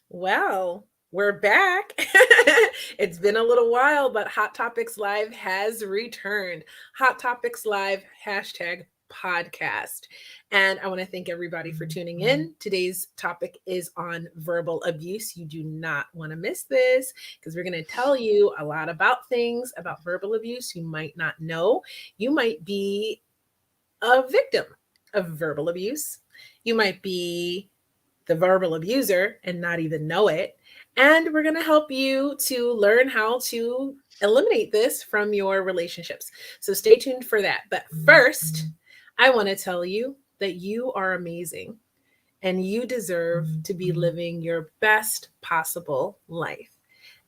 Well, we're back. It's been a little while, but Hot Topics Live has returned. Hot Topics Live hashtag podcast. And I want to thank everybody for tuning in. Today's topic is on verbal abuse. You do not want to miss this because we're going to tell you a lot about things about verbal abuse you might not know. You might be a victim of verbal abuse. You might be the verbal abuser and not even know it. And we're going to help you to learn how to eliminate this from your relationships. So stay tuned for that. But first, I want to tell you that you are amazing and you deserve to be living your best possible life.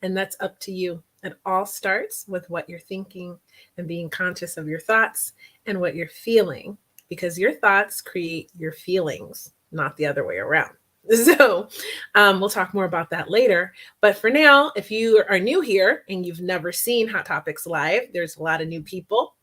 And that's up to you. It all starts with what you're thinking and being conscious of your thoughts and what you're feeling, because your thoughts create your feelings, not the other way around. So we'll talk more about that later. But for now, if you are new here and you've never seen Hot Topics Live, there's a lot of new people.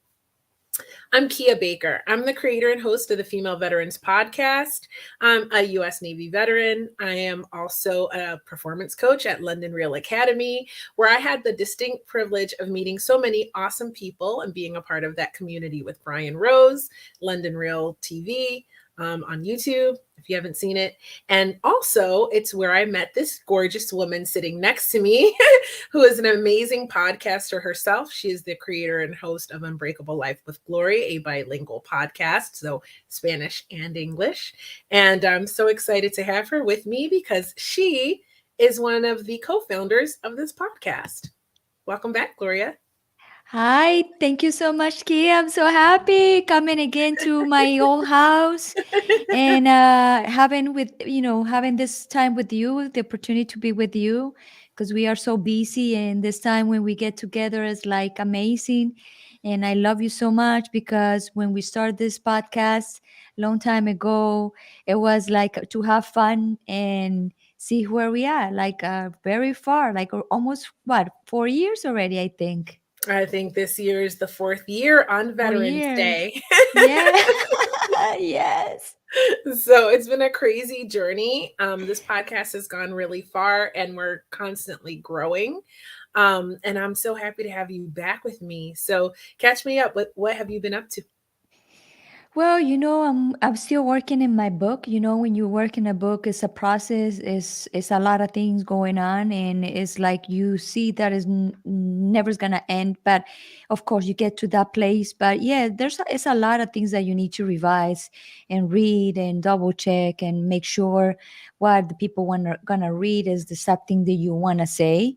I'm Kia Baker. I'm the creator and host of the Female Veterans Podcast. I'm a U.S. Navy veteran. I am also a performance coach at London Real Academy, where I had the distinct privilege of meeting so many awesome people and being a part of that community with Brian Rose, London Real TV, on YouTube, if you haven't seen it. And also, it's where I met this gorgeous woman sitting next to me, who is an amazing podcaster herself. She is the creator and host of Unbreakable Life with Gloria, a bilingual podcast, so Spanish and English. And I'm so excited to have her with me because she is one of the co-founders of this podcast. Welcome back, Gloria. Hi, thank you so much, Kia. I'm so happy coming again to my old house and having this time with you, the opportunity to be with you, because we are so busy, and this time when we get together is like amazing. And I love you so much because when we started this podcast long time ago, it was like to have fun and see where we are, like very far, like almost what 4 years already, I think. I think this year is the fourth year on Four Veterans years. Day. Yeah. Yes. So it's been a crazy journey. This podcast has gone really far and we're constantly growing. And I'm so happy to have you back with me. So catch me up. What have you been up to? Well, I'm still working in my book. When you work in a book, it's a process. It's a lot of things going on, and it's like you see that is never gonna end. But of course, you get to that place. But yeah, it's a lot of things that you need to revise and read and double check and make sure what the people gonna read is the something that you wanna say,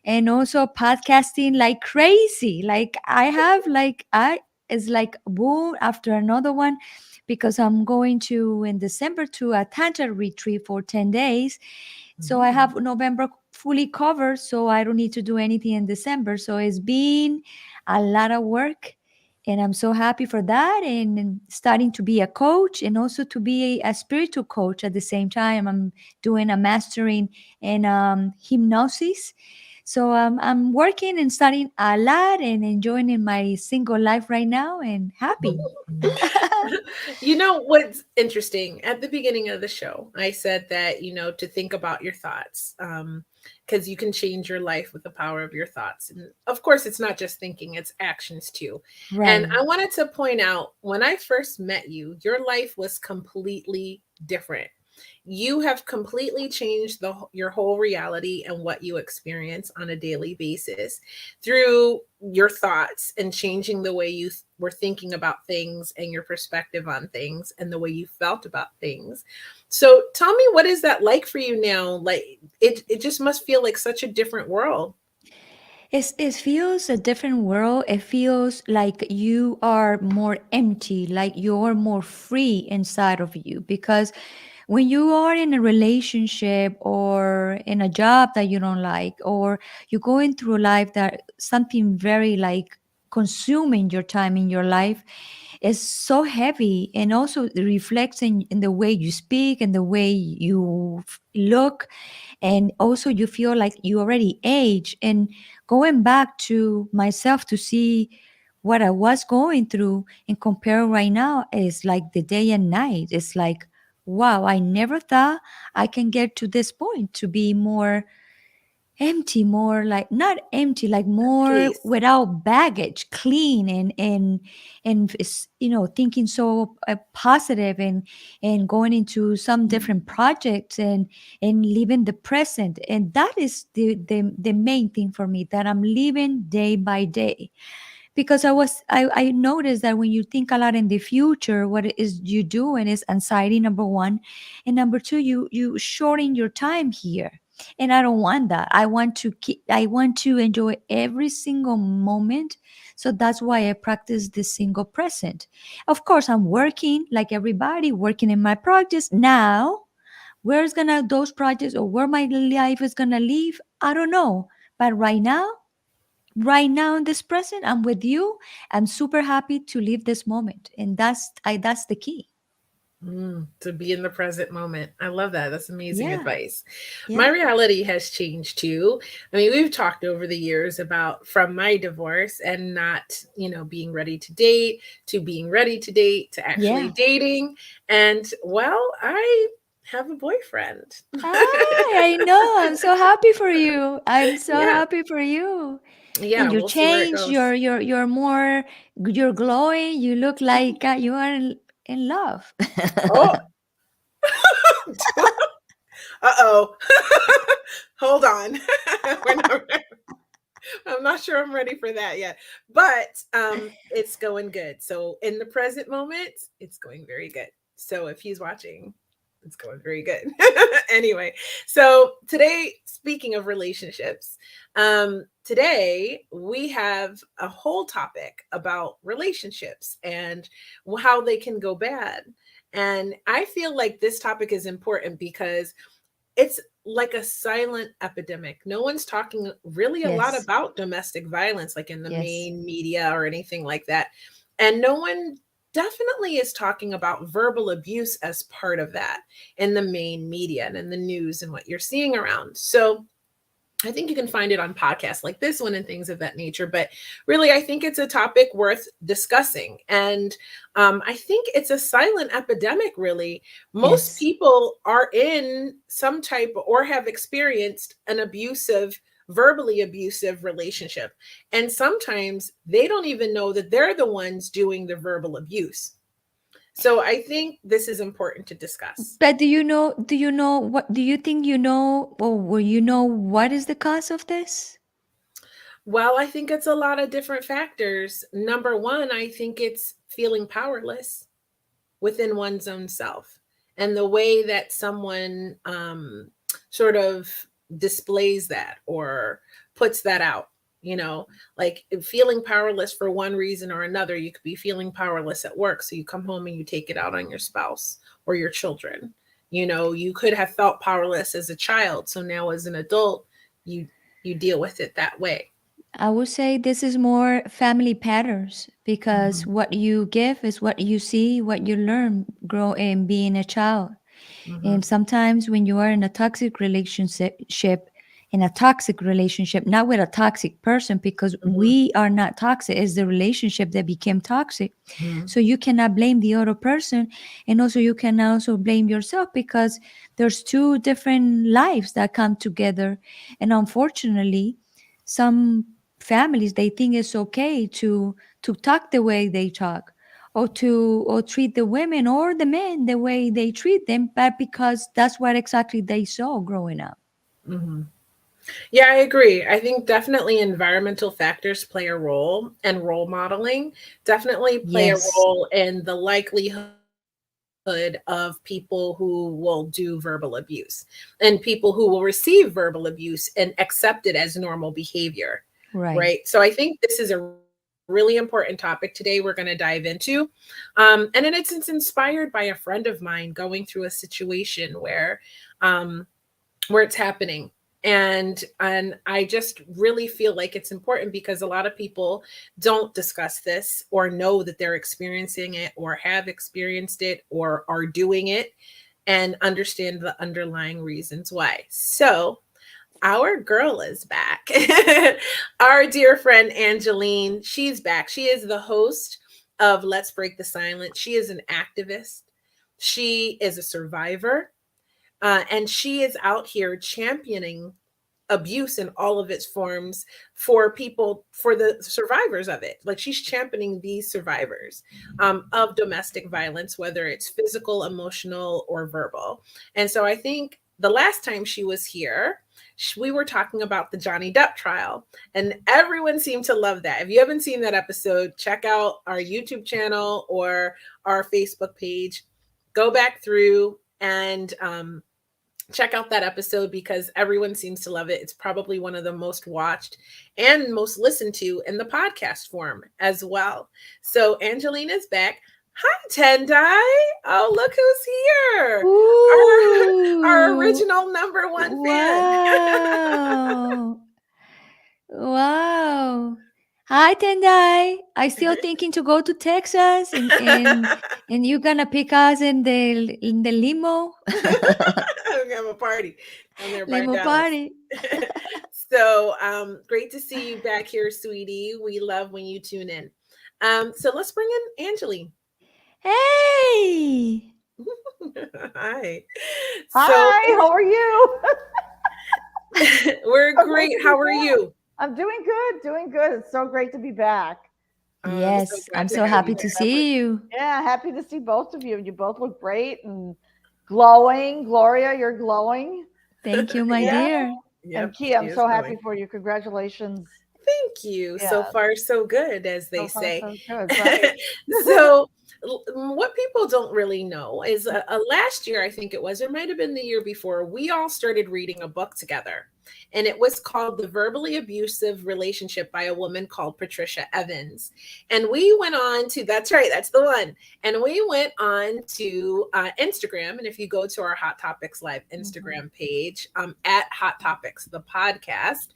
and also podcasting like crazy. Like I have like I it's like boom after another one, because I'm going to in December to a Tantra retreat for 10 days. So I have November fully covered, so I don't need to do anything in December. So it's been a lot of work, and I'm so happy for that, and starting to be a coach and also to be a spiritual coach at the same time. I'm doing a mastering in hypnosis. So I'm working and studying a lot and enjoying in my single life right now and happy. You know what's interesting? At the beginning of the show, I said that, to think about your thoughts, because you can change your life with the power of your thoughts. And of course, it's not just thinking, it's actions too. And Right. I wanted to point out, when I first met you, your life was completely different. You have completely changed your whole reality and what you experience on a daily basis through your thoughts and changing the way you were thinking about things and your perspective on things and the way you felt about things. So tell me, what is that like for you now? Like it just must feel like such a different world. It feels a different world. It feels like you are more empty, like you're more free inside of you. Because when you are in a relationship or in a job that you don't like, or you're going through life that something very like consuming your time in your life, is so heavy, and also it reflects in the way you speak and the way you look, and also you feel like you already age. And going back to myself to see what I was going through and compare right now is like the day and night. It's like, wow, I never thought I can get to this point to be more empty, more like not empty, like more Peace. without baggage, clean, and thinking so positive, and going into some different projects, and living the present. And that is the main thing for me, that I'm living day by day. Because I noticed that when you think a lot in the future, what it is you doing is anxiety, number one, and number two, you shorten your time here. And I don't want that. I want to enjoy every single moment. So that's why I practice the single present. Of course, I'm working like everybody, working in my projects now. Where's gonna those projects, or where my life is gonna live, I don't know. But right now in this present, I'm with you. I'm super happy to live this moment, and that's the key. To be in the present moment. I love that. That's amazing Yeah, advice. My yeah, reality has changed too. I mean, we've talked over the years about from my divorce and not, being ready to date to being ready to date to actually yeah. dating. And well, I have a boyfriend. I know. I'm so happy for you. I'm so Yeah. happy for you. Yeah. And you We'll see where it change. goes. You're glowing. You look like you are in love. Oh, uh oh. Hold on. We're not I'm not sure I'm ready for that yet, but it's going good. So in the present moment, it's going very good. So if he's watching, it's going very good. Anyway, so today, speaking of relationships, today we have a whole topic about relationships and how they can go bad. And I feel like this topic is important because it's like a silent epidemic. No one's talking really a lot Yes, about domestic violence, like in the yes. main media or anything like that. And no one definitely is talking about verbal abuse as part of that in the main media and in the news and what you're seeing around. So I think you can find it on podcasts like this one and things of that nature. But really, I think it's a topic worth discussing. And I think it's a silent epidemic, really. Most Yes. people are in some type or have experienced an abusive, verbally abusive relationship. And sometimes they don't even know that they're the ones doing the verbal abuse. So I think this is important to discuss. But do you know what do you think you know, or will you know what is the cause of this? Well, I think it's a lot of different factors. Number one, I think it's feeling powerless within one's own self and the way that someone sort of displays that or puts that out. Like feeling powerless for one reason or another. You could be feeling powerless at work, so you come home and you take it out on your spouse or your children. You could have felt powerless as a child, so now as an adult, you you deal with it that way. I would say this is more family patterns, because Mhm, what you give is what you see, what you learn grow in being a child. mhm, And sometimes when you are in a toxic relationship, not with a toxic person, because mhm, we are not toxic, it's the relationship that became toxic. mhm, So you cannot blame the other person. And also you can also blame yourself, because there's two different lives that come together. And unfortunately, some families, they think it's okay to talk the way they talk, or treat the women or the men the way they treat them, but because that's what exactly they saw growing up. mhm. Yeah, I agree. I think definitely environmental factors play a role, and role modeling definitely play a Yes, role in the likelihood of people who will do verbal abuse and people who will receive verbal abuse and accept it as normal behavior. right. Right. So I think this is a really important topic today we're going to dive into. And then it's inspired by a friend of mine going through a situation um, where it's happening. And I just really feel like it's important because a lot of people don't discuss this or know that they're experiencing it or have experienced it or are doing it and understand the underlying reasons why. So our girl is back. Our dear friend Angeline, she's back. She is the host of Let's Break the Silence. She is an activist. She is a survivor, and she is out here championing abuse in all of its forms for people, for the survivors of it. Like, she's championing these survivors of domestic violence, whether it's physical, emotional, or verbal. And so I think the last time she was here, we were talking about the Johnny Depp trial, and everyone seemed to love that. If you haven't seen that episode, check out our YouTube channel or our Facebook page. Go back through and check out that episode because everyone seems to love it. It's probably one of the most watched and most listened to in the podcast form as well. So Angeline is back. Hi, Tendai. Oh, look who's here. Our Ooh, original number one fan. wow. Wow. Hi, Tendai. I still thinking to go to Texas and you gonna pick us in the limo We have a party down there by limo Dallas. party. So great to see you back here, sweetie. We love when you tune in. So let's bring in Angeline. Hey. Hi. So Hi, how are you? we're So great great. to be How are back. you? I'm doing good, doing good. It's so great to be back. I'm so Yes, I'm glad to so have happy you to back. see you. Yeah, happy to see both of you. You both look great and glowing. Gloria, you're glowing. Thank you, my Yeah. Yeah. dear. Yep. And Key, I'm She is so happy going. for you. Congratulations. Thank you. So Yeah, far, so good, as they so far say. so good, right? So, what people don't really know is last year, I think it was, or might have been the year before, we all started reading a book together. And it was called The Verbally Abusive Relationship by a woman called Patricia Evans. And we went on to, that's right, that's the one. And we went on to Instagram. And if you go to our Hot Topics Live Instagram page at Hot Topics, the podcast,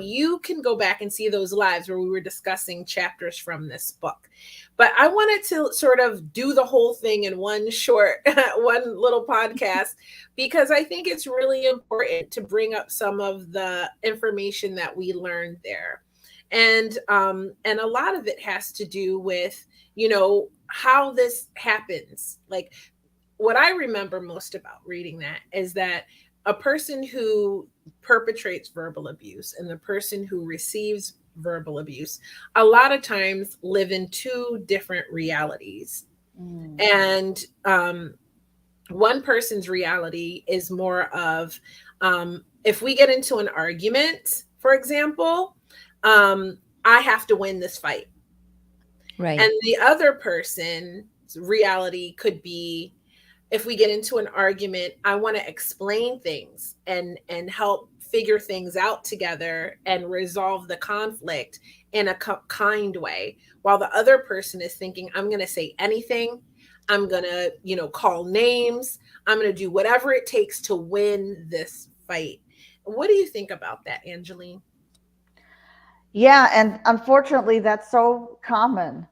you can go back and see those lives where we were discussing chapters from this book. But I wanted to sort of do the whole thing in one short, one little podcast, because I think it's really important to bring up some of the information that we learned there. And a lot of it has to do with, how this happens. Like, what I remember most about reading that is that a person who perpetrates verbal abuse and the person who receives verbal abuse a lot of times live in two different realities. Mm. And one person's reality is more of if we get into an argument, for example, I have to win this fight. Right. And the other person's reality could be, if we get into an argument, I want to explain things and help figure things out together and resolve the conflict in a kind way, while the other person is thinking, I'm going to say anything, I'm going to, call names, I'm going to do whatever it takes to win this fight. What do you think about that, Angeline? Yeah, and unfortunately that's so common.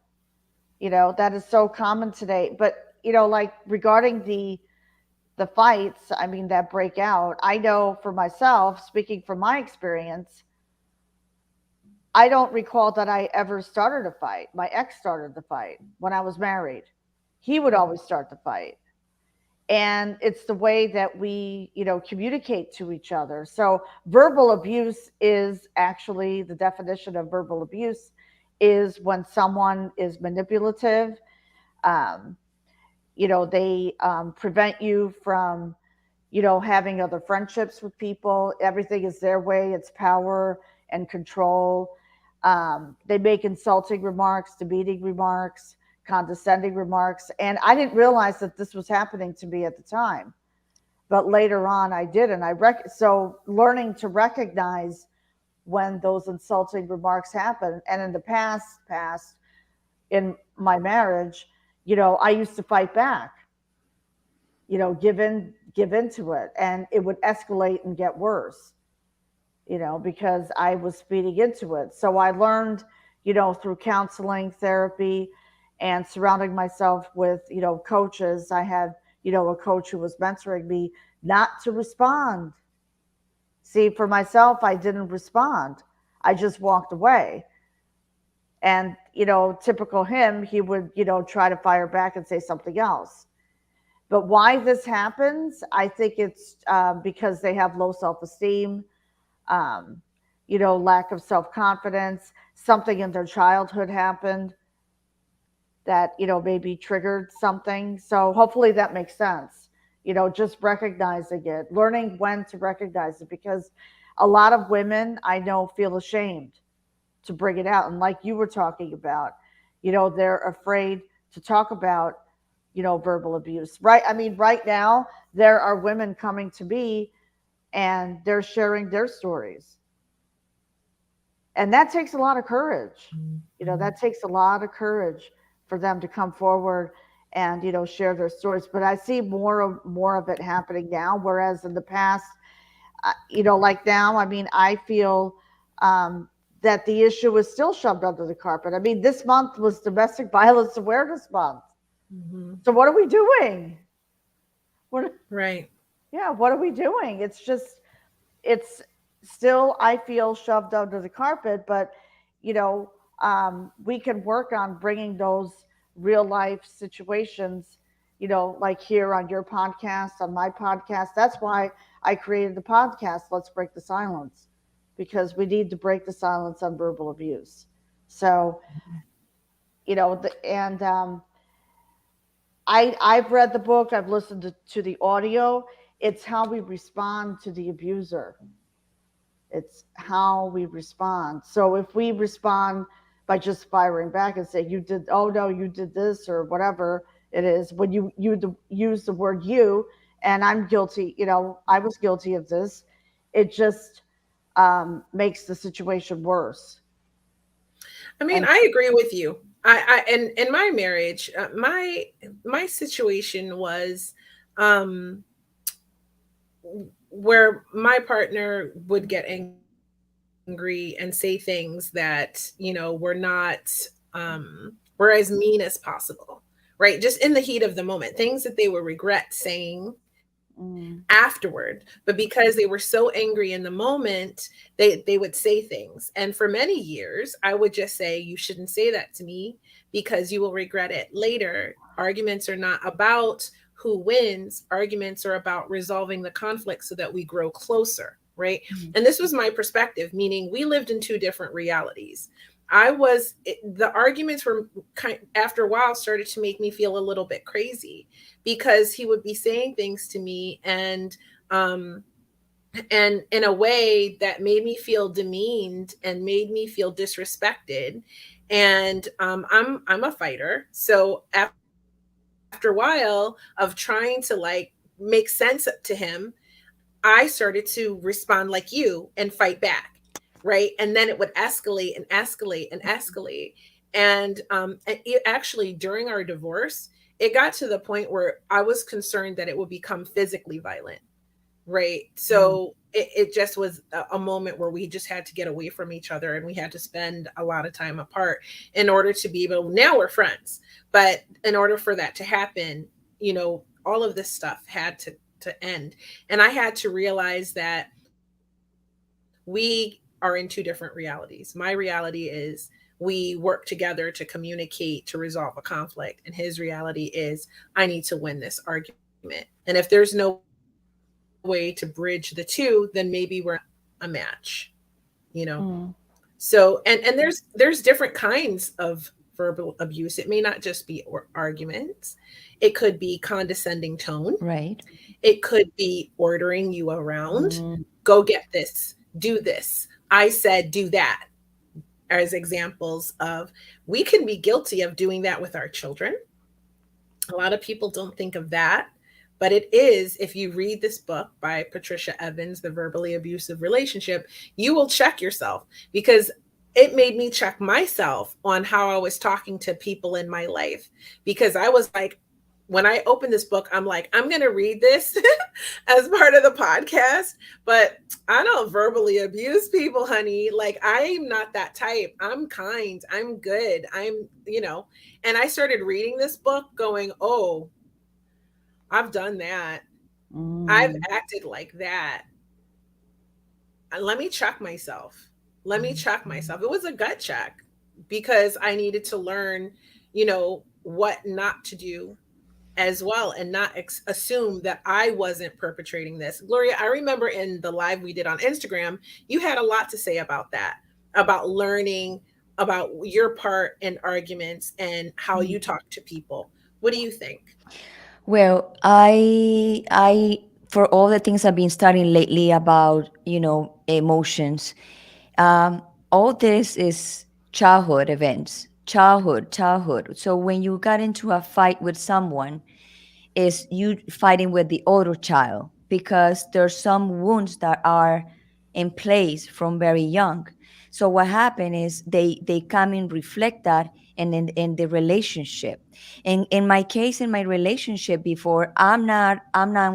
That is so common today. But, like regarding the fights, I mean, that break out, I know for myself, speaking from my experience, I don't recall that I ever started a fight. My ex started the fight when I was married. He would always start the fight. And it's the way that we, communicate to each other. So verbal abuse is actually, the definition of verbal abuse is when someone is manipulative. Um, they prevent you from, having other friendships with people. Everything is their way. It's power and control. They make insulting remarks, demeaning remarks, condescending remarks. And I didn't realize that this was happening to me at the time. But later on, I did. And so learning to recognize when those insulting remarks happen. And in the past, in my marriage, I used to fight back, give into it. And it would escalate and get worse, because I was feeding into it. So I learned, through counseling, therapy, and surrounding myself with, coaches. I had, a coach who was mentoring me not to respond. See, for myself, I didn't respond. I just walked away. And, typical him, he would, try to fire back and say something else. But why this happens, I think it's because they have low self esteem, um, lack of self confidence. Something in their childhood happened that, maybe triggered something. So hopefully that makes sense. Just recognizing it, learning when to recognize it, because a lot of women I know feel ashamed to bring it out. And like you were talking about, they're afraid to talk about, verbal abuse. Right. I mean, right now, there are women coming to me and they're sharing their stories. And that takes a lot of courage. That takes a lot of courage for them to come forward and, share their stories. But I see more of it happening now, whereas in the past, like now, I mean, I feel um, that the issue is still shoved under the carpet. I mean, this month was Domestic Violence Awareness Month. Mm-hmm. So what are we doing? What? Right. Yeah, what are we doing? It's still, I feel, shoved under the carpet. But you know, we can work on bringing those real life situations. Like here on your podcast, on my podcast. That's why I created the podcast. Let's break the silence, because we need to break the silence on verbal abuse. So and I've read the book. I've listened to the audio. It's how we respond to the abuser. It's how we respond. So if we respond by just firing back and say, "You did," "Oh no, you did this," or whatever it is, when you use the word "you," and I'm guilty, I was guilty of this, it just makes the situation worse. I mean, And I agree with you. I and in my marriage, my situation was um where my partner would get angry and say things that, were not were as mean as possible. Right? Just in the heat of the moment, things that they would regret saying mm, afterward, but because they were so angry in the moment, they would say things. And for many years I would just say, you shouldn't say that to me because you will regret it later. Arguments are not about who wins, arguments are about resolving the conflict so that we grow closer, right? mm, And this was my perspective, meaning we lived in two different realities. The arguments were after a while started to make me feel a little bit crazy because he would be saying things to me and in a way that made me feel demeaned and made me feel disrespected. And I'm a fighter, so after a while of trying to like make sense to him, I started to respond like you and fight back, right? And then it would escalate and escalate and escalate. And actually, during our divorce, it got to the point where I was concerned that it would become physically violent, right? mm, So it just was a moment where we just had to get away from each other and we had to spend a lot of time apart in order to be able. Now we're friends, but in order for that to happen, all of this stuff had to end. And I had to realize that we are in two different realities. My reality is we work together to communicate, to resolve a conflict, and his reality is I need to win this argument. And if there's no way to bridge the two, then maybe we're not a match, mm, So and there's different kinds of verbal abuse. It may not just be arguments. It could be condescending tone. Right. It could be ordering you around. mm, Go get this, do this. I said do that, as examples of, we can be guilty of doing that with our children. A lot of people don't think of that, but it is. If you read this book by Patricia Evans, The Verbally Abusive Relationship, you will check yourself, because it made me check myself on how I was talking to people in my life. Because I was like, when I opened this book, I'm like, I'm going to read this as part of the podcast, but I don't verbally abuse people, honey. Like, I'm not that type. I'm kind. I'm good. And I started reading this book going, oh, I've done that. I've mm, acted like that. Let me check myself. Let me check myself. It was a gut check because I needed to learn, what not to do as well, and not assume that I wasn't perpetrating this. Gloria, I remember in the live we did on Instagram, you had a lot to say about that, about learning about your part in arguments and how Mhm. you talk to people. What do you think? Well, for all the things I've been studying lately about, emotions, um, all this is childhood events, childhood. So when you got into a fight with someone, is you fighting with the other child because there's some wounds that are in place from very young. So what happened is they come and reflect that in the relationship. In my case, in my relationship before, I'm not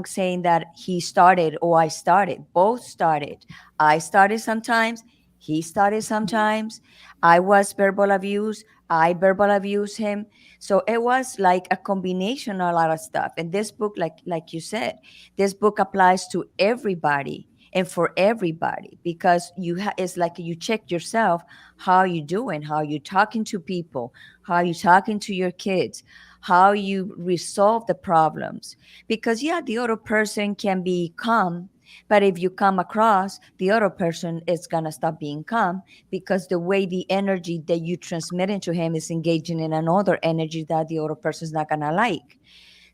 saying that he started or I started. Both started. I started sometimes, he started sometimes. I was verbal abuse, I verbal abused him. So it was like a combination of a lot of stuff. And this book, like you said, this book applies to everybody and for everybody because it's like you check yourself, how you doing, how you talking to people, how you talking to your kids, how you resolve the problems. Because yeah, the other person can be calm, but if you come across, the other person is gonna stop being calm because the way the energy that you transmit into him is engaging in another energy that the other person is not gonna like.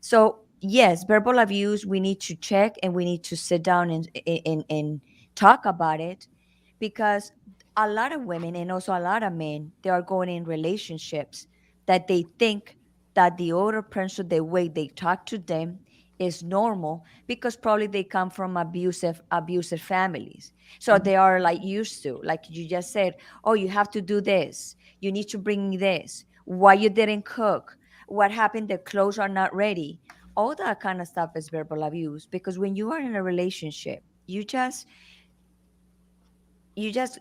So yes, verbal abuse, we need to check and we need to sit down and talk about it because a lot of women and also a lot of men, they are going in relationships that they think that the other person, the way they talk to them is normal because probably they come from abusive families. So they are like used to, like you just said, oh, you have to do this. You need to bring me this. Why you didn't cook? What happened? The clothes are not ready. All that kind of stuff is verbal abuse because when you are in a relationship, you just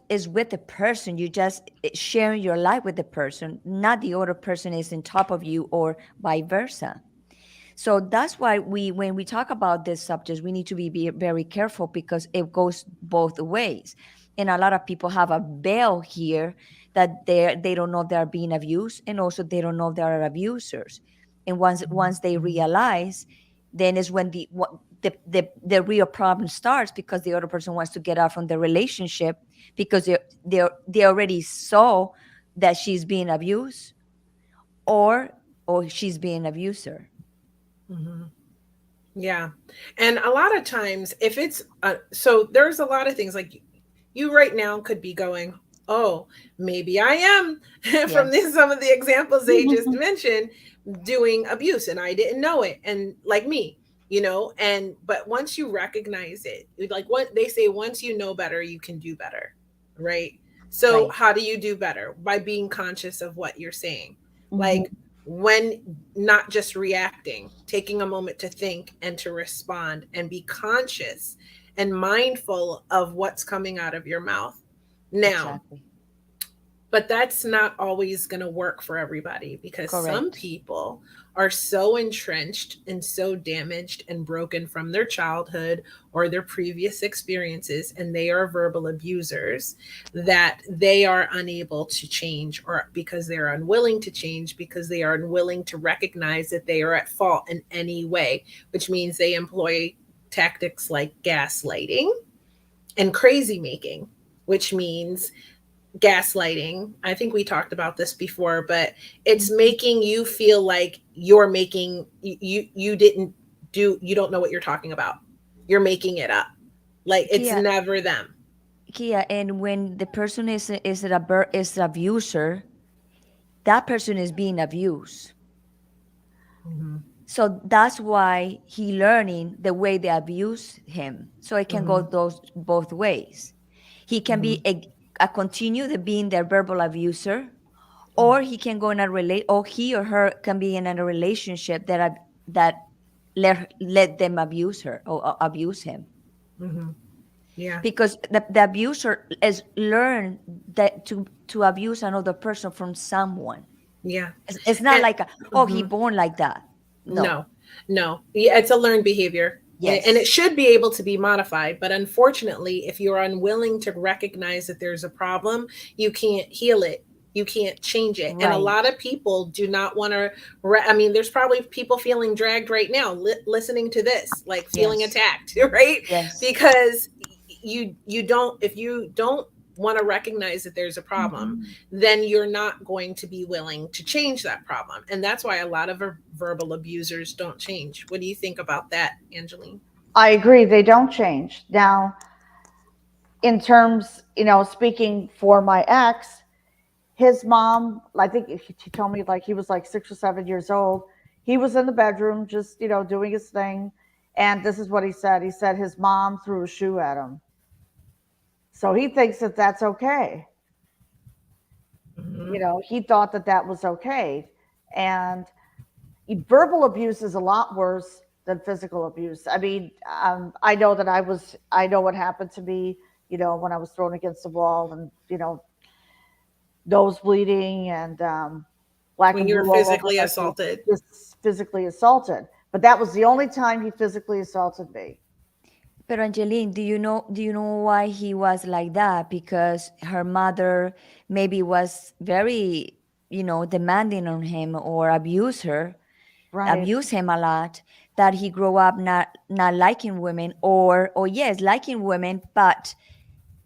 is with the person, you just sharing your life with the person, not the other person is on top of you or vice versa. So that's why when we talk about this subject, we need to be very careful because it goes both ways. And a lot of people have a veil here that they don't know they're being abused, and also they don't know they are abusers. And once they realize, then is when the real problem starts because the other person wants to get out from the relationship because they already saw that she's being abused or she's being abuser. Mhm. Yeah. And a lot of times, if it's so, there's a lot of things like you right now could be going, oh, maybe I am from Yes. this, some of the examples they just mentioned, doing abuse and I didn't know it. And like me, and but once you recognize it, like what they say, once you know better, you can do better. Right. So, Right. how do you do better? By being conscious of what you're saying. Mhm. Like, when not just reacting, taking a moment to think and to respond and be conscious and mindful of what's coming out of your mouth. Now, Exactly. but that's not always going to work for everybody because some Correct. people are so entrenched and so damaged and broken from their childhood or their previous experiences, and they are verbal abusers, that they are unable to change, or because they're unwilling to change, because they are unwilling to recognize that they are at fault in any way, which means they employ tactics like gaslighting and crazy making, which means gaslighting. I think we talked about this before, but it's Mhm. making you feel like you're making you didn't do, you don't know what you're talking about. You're making it up. Like it's Kia, never them. Kia, and when the person is an abuser, that person is being abused. Mm-hmm. So that's why he learning the way they abuse him. So it can go Mm-hmm. those both ways. He can Mm-hmm. be a continue the being their verbal abuser, or he can go in a relate, or he or her can be in a relationship that let them abuse her or abuse him Mm-hmm. Yeah. because the abuser is learn that to abuse another person from someone. Yeah. It's not And like oh, he mhm. born like that. No. No, no. Yeah, it's a learned behavior. And it Yes. should be able to be modified. But unfortunately, if you're unwilling to recognize that there's a problem, you can't heal it. You can't change it. And a lot Right. of people do not want to. I mean, there's probably people feeling dragged right now, listening to this, like feeling Yes. attacked, right? Yes. Because you don't, if you don't want to recognize that there's a problem, Mhm. then you're not going to be willing to change that problem. And that's why a lot of verbal abusers don't change. What do you think about that, Angeline? I agree. They don't change. Now, in terms, speaking for my ex, his mom, I think he told me like he was like 6 or 7 years old. He was in the bedroom just, doing his thing. And this is what he said. He said his mom threw a shoe at him. So he thinks that that's okay. Mm-hmm. He thought that that was okay. And verbal abuse is a lot worse than physical abuse. I mean, I know what happened to me, when I was thrown against the wall and, nose bleeding and black When and you're blue all over physically my face, assaulted. just physically assaulted. But that was the only time he physically assaulted me. But Angeline, do you know why he was like that? Because her mother maybe was very, demanding on him or Right, abuse him a lot, that he grew up not liking women, or yes, liking women, but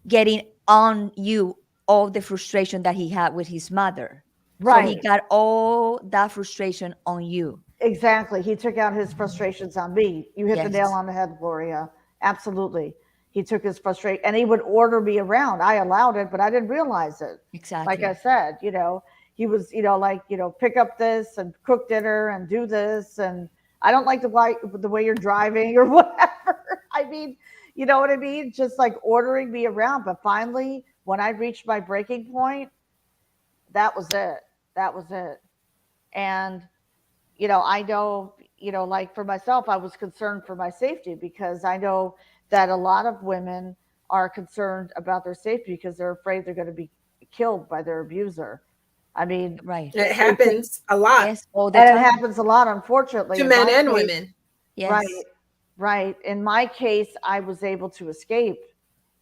getting on you all the frustration that he had with his mother. So he right. got all that frustration on you. Exactly. He took out his frustrations on me. You hit the nail Yes, on the head, Gloria. Absolutely. He took his frustration and he would order me around. I allowed it, but I didn't realize it. Like I exactly. said, he was, like, pick up this and cook dinner and do this. And I don't like the way you're driving or whatever. I mean, you know what I mean? Just like ordering me around. But finally, when I reached my breaking point, that was it. That was it. And I know, like for myself, I was concerned for my safety because I know that a lot of women are concerned about their safety because they're afraid they're going to be killed by their abuser. I mean, Right. It they take, happens a lot Yes, all the and it time. happens a lot, unfortunately. to In men my and case, women. right, Yes. right. In my case, I was able to escape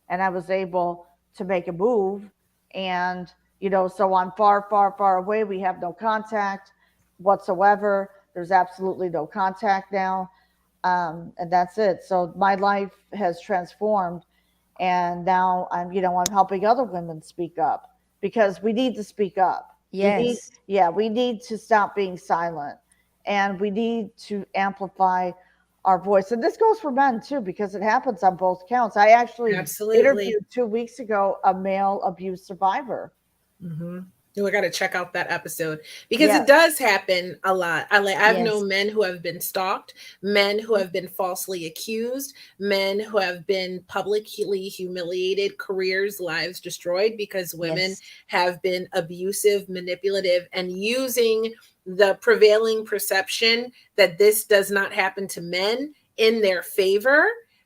and I was able to make a move. And, so I'm far, far, far away. We have no contact whatsoever. There's absolutely no contact now. And that's it. So my life has transformed. And now I'm helping other women speak up because we need to speak up. Yes. We need to stop being silent and we need to amplify our voice. And this goes for men too, because it happens on both counts. I actually Absolutely. interviewed 2 weeks ago a male abuse survivor. Mm-hmm. We got to check out that episode because it Yes. does happen a lot. I've Yes. known men who have been stalked, men who have been falsely accused, men who have been publicly humiliated, careers, lives destroyed because women Yes. have been abusive, manipulative, and using the prevailing perception that this does not happen to men in their favor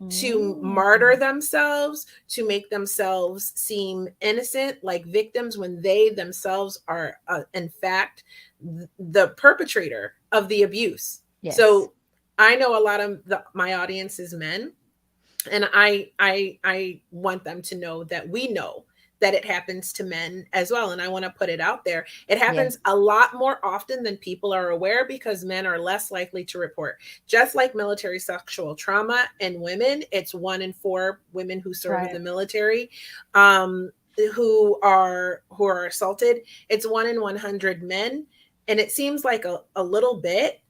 to martyr Mm. themselves, to make themselves seem innocent, like victims, when they themselves are, in fact, the perpetrator of the abuse. Yes. So I know a lot of my audience is men, and I want them to know that we know that it happens to men as well, and I want to put it out there. It Yes. happens a lot more often than people are aware because men are less likely to report. Just like military sexual trauma and women, it's 1 in 4 women who serve in Right. the military, um, who are assaulted. It's 1 in 100 men, and it seems like a little bit,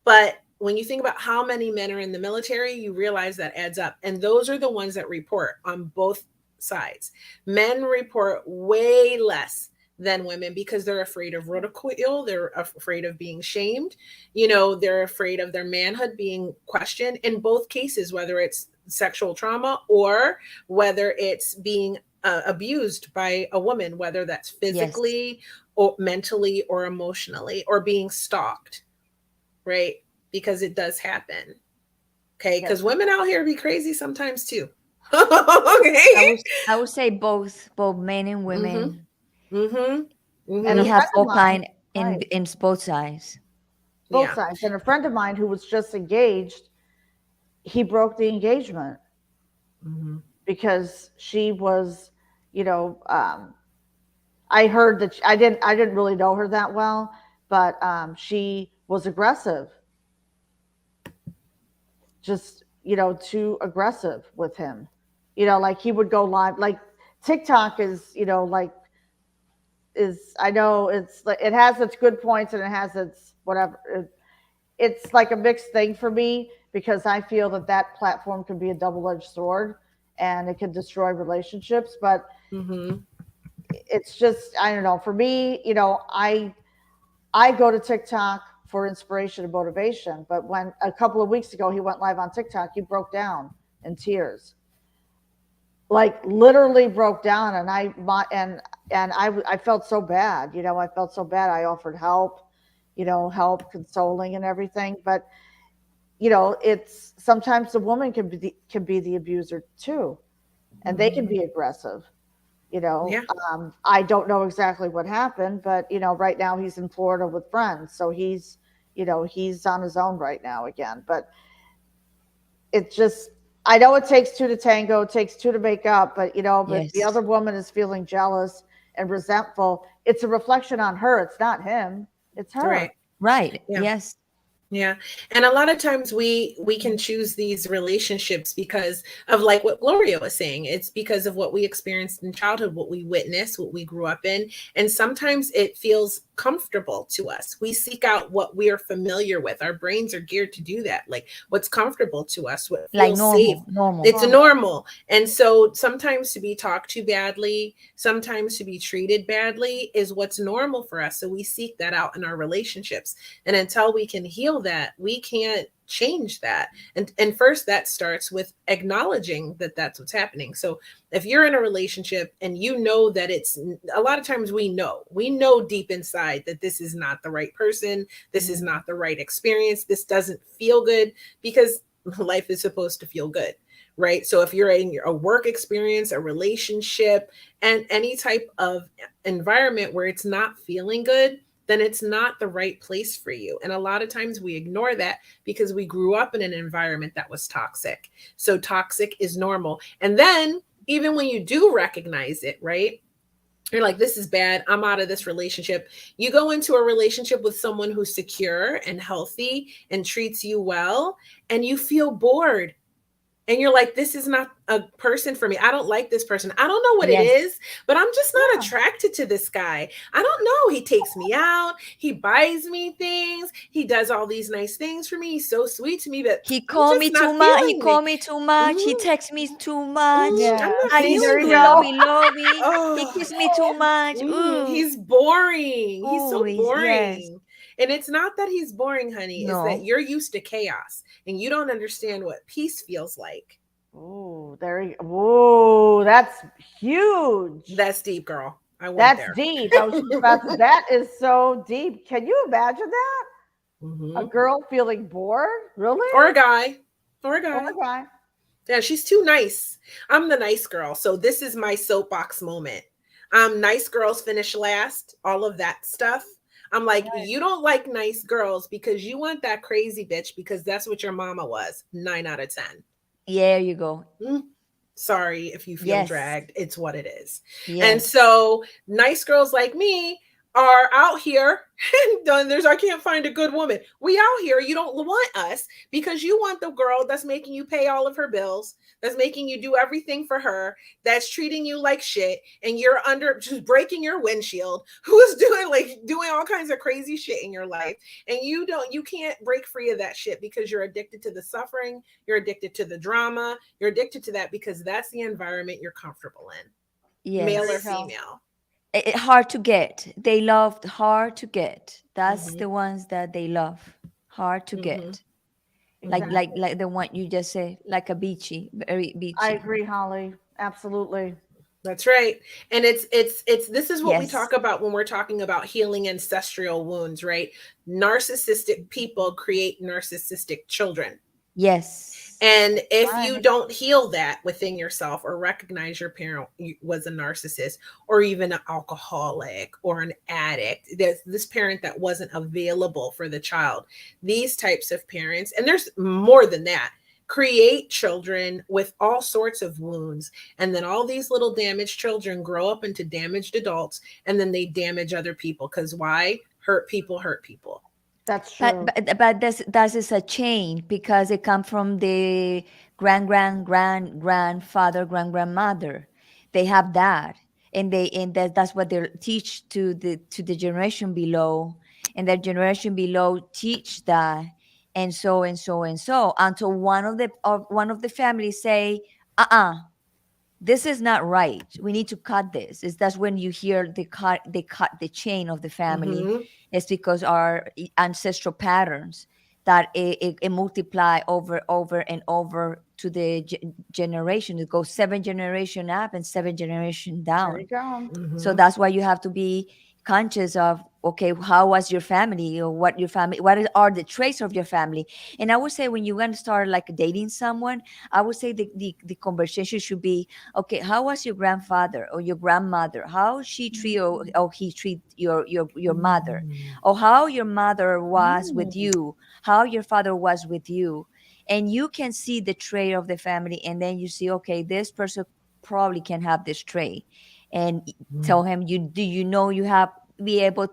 but when you think about how many men are in the military, you realize that adds up. And those are the ones that report on both sides. Men report way less than women because they're afraid of ridicule, they're afraid of being shamed, they're afraid of their manhood being questioned in both cases, whether it's sexual trauma or whether it's being abused by a woman, whether that's Yes. physically or mentally or emotionally, or being stalked, right? Because it does happen. Okay. Yes. Because women out here be crazy sometimes too. I Okay. would I would say both men and Mm-hmm. women. Mm-hmm. And We a Mm-hmm. have friend of all mine, kind right, in both sides. both Yeah. sides. And a friend of mine who was just engaged, he broke the engagement Mm-hmm. because she was, you know, um, I heard that I didn't really know her that well, but she was aggressive, just too aggressive with him. Like he would go live. Like TikTok is, like I know it's like it has its good points and it has its whatever. It's like a mixed thing for me because I feel that that platform can be a double-edged sword and it can destroy relationships. But Mm-hmm. it's just I don't know. For me, I go to TikTok for inspiration and motivation. But when a couple of weeks ago he went live on TikTok, he broke down in tears, like literally broke down, and I felt so bad. I felt so bad. I offered help, help, consoling, and everything. But it's sometimes the woman can be the abuser too, and they can Mm-hmm. be aggressive. Yeah. I don't know exactly what happened, but right now he's in Florida with friends, so he's on his own right now again. But it's just I know it takes two to tango, it takes two to make up, but but the other Yes. woman is feeling jealous and resentful. It's a reflection on her. It's not him. It's her. Right. Right. Yeah. Yes. Yeah. And a lot of times we can choose these relationships because of like what Gloria was saying. It's because of what we experienced in childhood, what we witnessed, what we grew up in. And sometimes it feels comfortable to us. We seek out what we are familiar with. Our brains are geared to do that. Like what's comfortable to us, what Like feels safe. normal, normal. It's a Normal. normal. And so sometimes to be talked to badly, sometimes to be treated badly is what's normal for us. So we seek that out in our relationships. And until we can heal that, we can't change that. And first that starts with acknowledging that that's what's happening. So if you're in a relationship and you know that it's a lot of times we know deep inside that this is not the right person, this is Mhm. not the right experience, this doesn't feel good, because life is supposed to feel good, right? So if you're in a work experience, a relationship, and any type of environment where it's not feeling good, then it's not the right place for you. And a lot of times we ignore that because we grew up in an environment that was toxic. So toxic is normal. And then even when you do recognize it, right? You're like, this is bad. I'm out of this relationship. You go into a relationship with someone who's secure and healthy and treats you well, and you feel bored, and you're like, this is not a person for me. I don't like this person. I don't know what it Yes. is, but I'm just not Yeah. attracted to this guy. I don't know. He takes me out, he buys me things, he does all these nice things for me, he's so sweet to me, but He I'm called just me too not much. He feeling called me. me too much. He Mhm, texts me too much. I'm Yeah. not I See, used there to you feeling it. go. love me. He Oh, kissed me too much. Ooh. he's boring. He's Ooh. so Yes. boring. And it's not that he's boring, honey. It's that No. you're used to chaos and you don't understand what peace feels like. Ooh, there you. Ooh, that's huge. That's deep, girl. I went That's there. deep. I was just about to. That is so deep. Can you imagine that? A Hmm. girl feeling bored? Or Really? a guy. Or a Oh guy. my god. Yeah, she's too nice. I'm the nice girl. So this is my soapbox moment. Nice girls finish last, all of that stuff. I'm like, Right. you don't like nice girls because you want that crazy bitch because that's what your mama was. 9 out of 10. There you go. Mm, sorry if you feel Yes. dragged. It's what it is. And Yes. so nice girls like me are out here and done there's I can't find a good woman. We out here, you don't want us because you want the girl that's making you pay all of her bills, that's making you do everything for her, that's treating you like shit, and you're under just breaking your windshield, who is doing all kinds of crazy shit in your life. And you can't break free of that shit because you're addicted to the suffering, you're addicted to the drama, you're addicted to that because that's the environment you're comfortable in, male There or you Yes. go. female. Hard to get. They loved hard to get. That's Hmm. the ones that they love. Hard to Hmm. get. Like Hmm. like Exactly. like the one you just said, like a beachy, very I beachy. agree, Holly. Absolutely. That's right. And it's this is what we Yes. talk about when we're talking about healing ancestral wounds, right? Narcissistic people create narcissistic children. Yes. And if Right. you don't heal that within yourself or recognize your parent was a narcissist or even an alcoholic or an addict, there's this parent that wasn't available for the child. These types of parents, and there's more than that. create children with all sorts of wounds. And then all these little damaged children grow up into damaged adults, and then they damage other people. Because why? Hurt people hurt people. That's But true. but this is a chain because it comes from the grandfather, grandmother. They have that, and that's what they teach to the generation below, and the generation below teach that, and so and so and so until one of the families say, this is not right. We need to cut this. Is that's when you hear they cut the chain of the family. Mm-hmm. It's because our ancestral patterns that it multiply over and over to the generation. It goes 7 generation up and 7 generation There you down. go. So Mm-hmm. that's why you have to be conscious of, okay, how was your family, or what your family, are the traits of your family. And I would say when you're going to start like dating someone, I would say the conversation should be, okay, how was your grandfather or your grandmother, how she treat or he treat your mother, Mm-hmm. or how your mother was with Mm, you, how your father was with you. And you can see the trait of the family, and then you see, okay, this person probably can have this trait. And tell him, you know you have be able,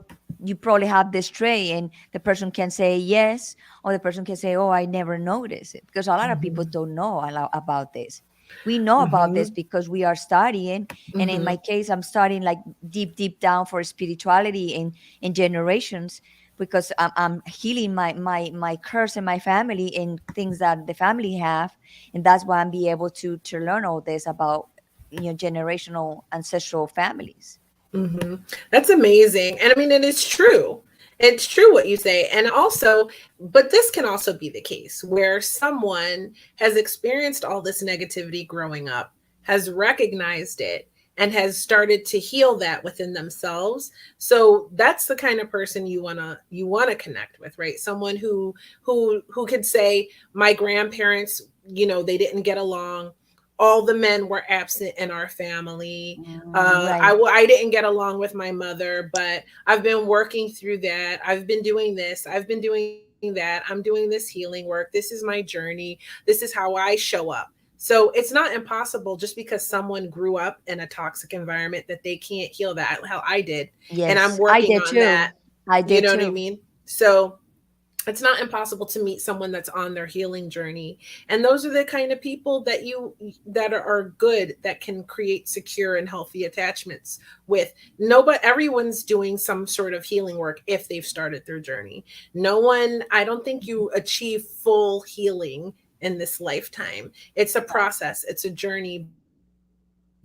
you probably have this trait, and the person can say yes, or the person can say, oh, I never noticed it, because a lot of people Mm-hmm. don't know about this. We know about this Mm-hmm. because we are studying. And in Mm-hmm. my case, I'm studying like deep down for spirituality in generations, because I'm healing my curse in my family and things that the family have. And that's why I'm be able to learn all this about, generational ancestral families. Hmm. That's amazing. And I mean, it is true. It's true what you say. And also, but this can also be the case where someone has experienced all this negativity growing up, has recognized it, and has started to heal that within themselves. So that's the kind of person you want to connect with, right? Someone who could say, my grandparents, they didn't get along. All the men were absent in our family. Right. I didn't get along with my mother, but I've been working through that. I've been doing this. I've been doing that. I'm doing this healing work. This is my journey. This is how I show up. So it's not impossible just because someone grew up in a toxic environment that they can't heal that. Hell, I did. And I'm Yes, I working did on that. too. I You did know what I too. mean? So it's not impossible to meet someone that's on their healing journey, and those are the kind of people that are good, that can create secure and healthy attachments with. Nobody, everyone's doing some sort of healing work if they've started their journey. No one, I don't think you achieve full healing in this lifetime. It's a process, it's a journey,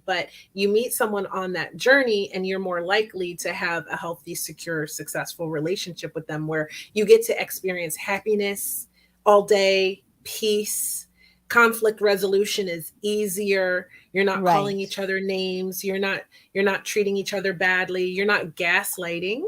but you meet someone on that journey and you're more likely to have a healthy, secure, successful relationship with them, where you get to experience happiness all day, peace. Conflict resolution is easier. You're not calling Right. each other names. You're not treating each other badly. You're not gaslighting,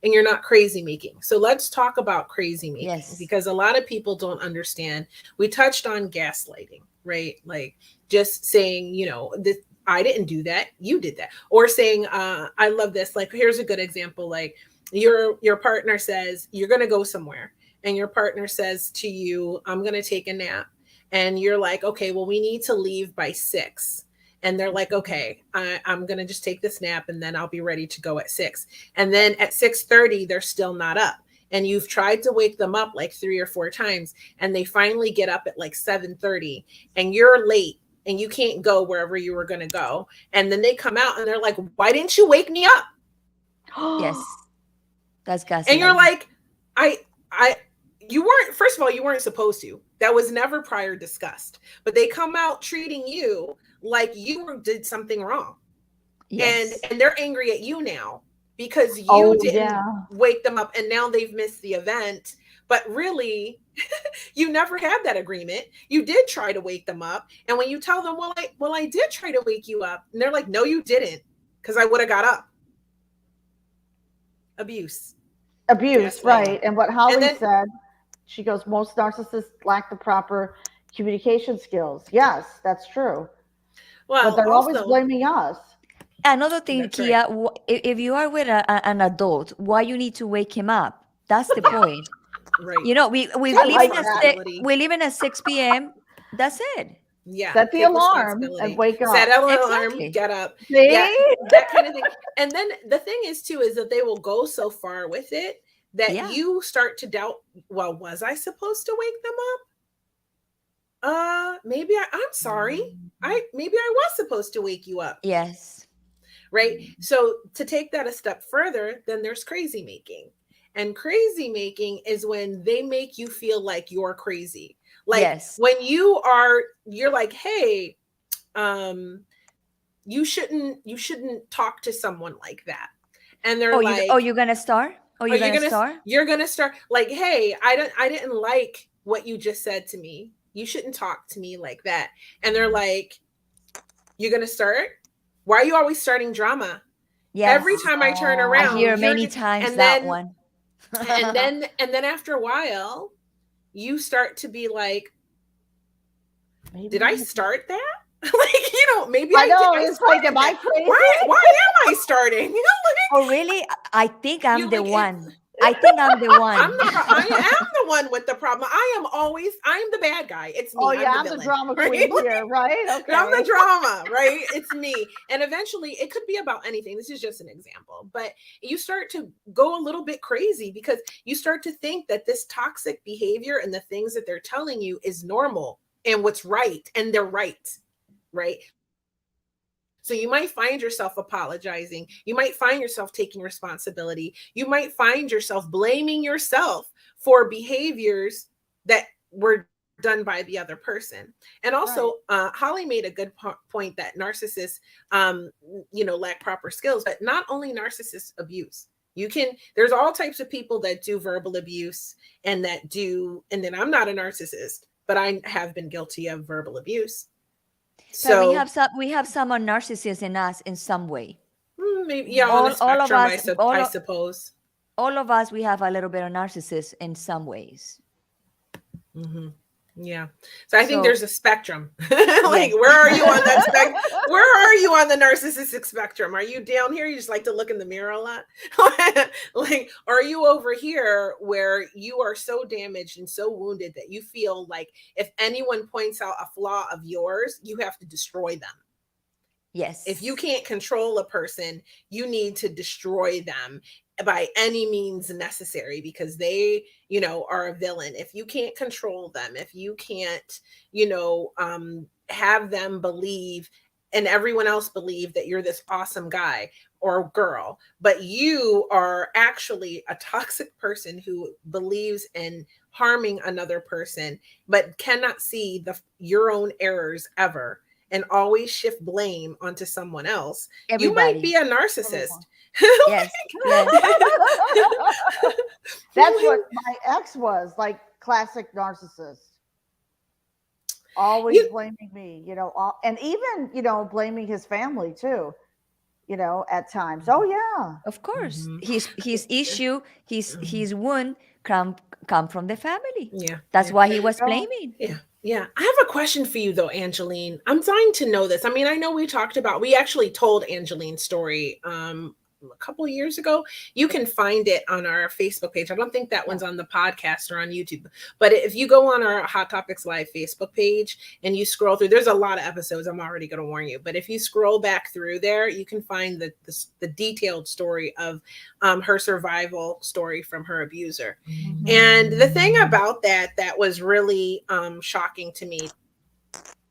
and you're not crazy making. So let's talk about crazy making, Yes. because a lot of people don't understand. We touched on gaslighting, right? Like just saying, this, I didn't do that, you did that. Or saying, I love this. Like, here's a good example. Like, your partner says you're going to go somewhere, and your partner says to you, I'm going to take a nap. And you're like, okay, well, we need to leave by 6. And they're like, okay, I'm going to just take this nap, and then I'll be ready to go at 6. And then at 6:30, they're still not up. And you've tried to wake them up like 3 or 4 times, and they finally get up at like 7:30, and you're late, and you can't go wherever you were going to go. And then they come out and they're like, why didn't you wake me up? Yes. That's And you're gaslighting. like, I I you weren't, first of all, you weren't supposed to. That was never prior discussed. But they come out treating you like you did something wrong. And Yes. and they're angry at you now because you oh didn't yeah. wake them up, and now they've missed the event. But really, you never had that agreement. You did try to wake them up. And when you tell them, well, I did try to wake you up, and they're like, no, you didn't, because I would have got up. Abuse, Abuse, gaslighting. right. And what And Holly then, said, she goes, most narcissists lack the proper communication skills. Yes, that's true. But well, they're always also, blaming us. Another thing, that's right. Kia, if you are with an adult, why you need to wake him up? That's the Yeah, point. right. You know, we Take I live in like a that. responsibility. we live in at 6 p.m. That's it. Yeah, Set the take alarm and responsibility. wake Set up. an alarm, Exactly. get up. Yeah, See? that kind of thing. And then the thing is too is that they will go so far with it that Yeah. you start to doubt, well, was I supposed to wake them up? Maybe I'm sorry. Maybe I was supposed to wake you up, Yes. right? So to take that a step further, then there's crazy making. And crazy making is when they make you feel like you're crazy. Like Yes. when you're like, hey, um, you shouldn't talk to someone like that. And they're like, You're gonna start? Oh, are you're you gonna gonna start? you're gonna start like, hey, I didn't like what you just said to me. You shouldn't talk to me like that. And they're like, you're gonna start? Why are you always starting drama? Every Yes. time I turn I around, hear Oh, you're many times and that then one. and then after a while, you start to be like, maybe did I I did. start that? Like, maybe I know. I It's like, am started I that. Why crazy? am I starting? Oh, really? I think I'm You the like it. one. I think I'm the one. I am the one with the problem. I'm the bad guy. It's Oh me. I'm yeah, the I'm the villain, drama right? queen here, right? I'm the Okay. drama, right? It's me. And eventually it could be about anything. This is just an example. But you start to go a little bit crazy because you start to think that this toxic behavior and the things that they're telling you is normal and what's right. And they're right? So you might find yourself apologizing. You might find yourself taking responsibility. You might find yourself blaming yourself for behaviors that were done by the other person. And Right. also, Holly made a good point that narcissists, lack proper skills, but not only narcissists abuse. There's all types of people that do verbal abuse and then I'm not a narcissist, but I have been guilty of verbal abuse. But So we have some narcissists in us in some way. maybe, yeah, on the All of spectrum, us, I suppose. all of us, we have a little bit of narcissist in some ways. Hmm. Yeah. So I think So there's a spectrum. Like, yes. where are you on that spec? Where are you on the narcissistic spectrum? Are you down here? You just like to look in the mirror a lot? Like, are you over here where you are so damaged and so wounded that you feel like if anyone points out a flaw of yours, you have to destroy them? If you Yes. can't control a person, you need to destroy them by any means necessary because they, are a villain. If you can't control them, if you can't, have them believe and everyone else believe that you're this awesome guy or girl, but you are actually a toxic person who believes in harming another person, but cannot see your own errors ever and always shift blame onto someone else, you might be Everybody. a narcissist. Everyone. Yes. Yes. That's what my ex was, like classic narcissist. Always you, blaming me, and even, blaming his family too, at times. Oh yeah. Of course. Mhm. His issue, his wound come from the family. Yeah, That's yeah, why There he you was go. blaming. yeah, yeah. I have a question for you though, Angeline. I'm dying to know this. I mean, I know we actually told Angeline's story a couple of years ago. You can find it on our Facebook page. I don't think that Yeah. one's on the podcast or on YouTube. But if you go on our Hot Topics Live Facebook page and you scroll through, there's a lot of episodes. I'm already going to warn you. But if you scroll back through there, you can find the detailed story of her survival story from her abuser. Hmm. And the thing about that was really shocking to me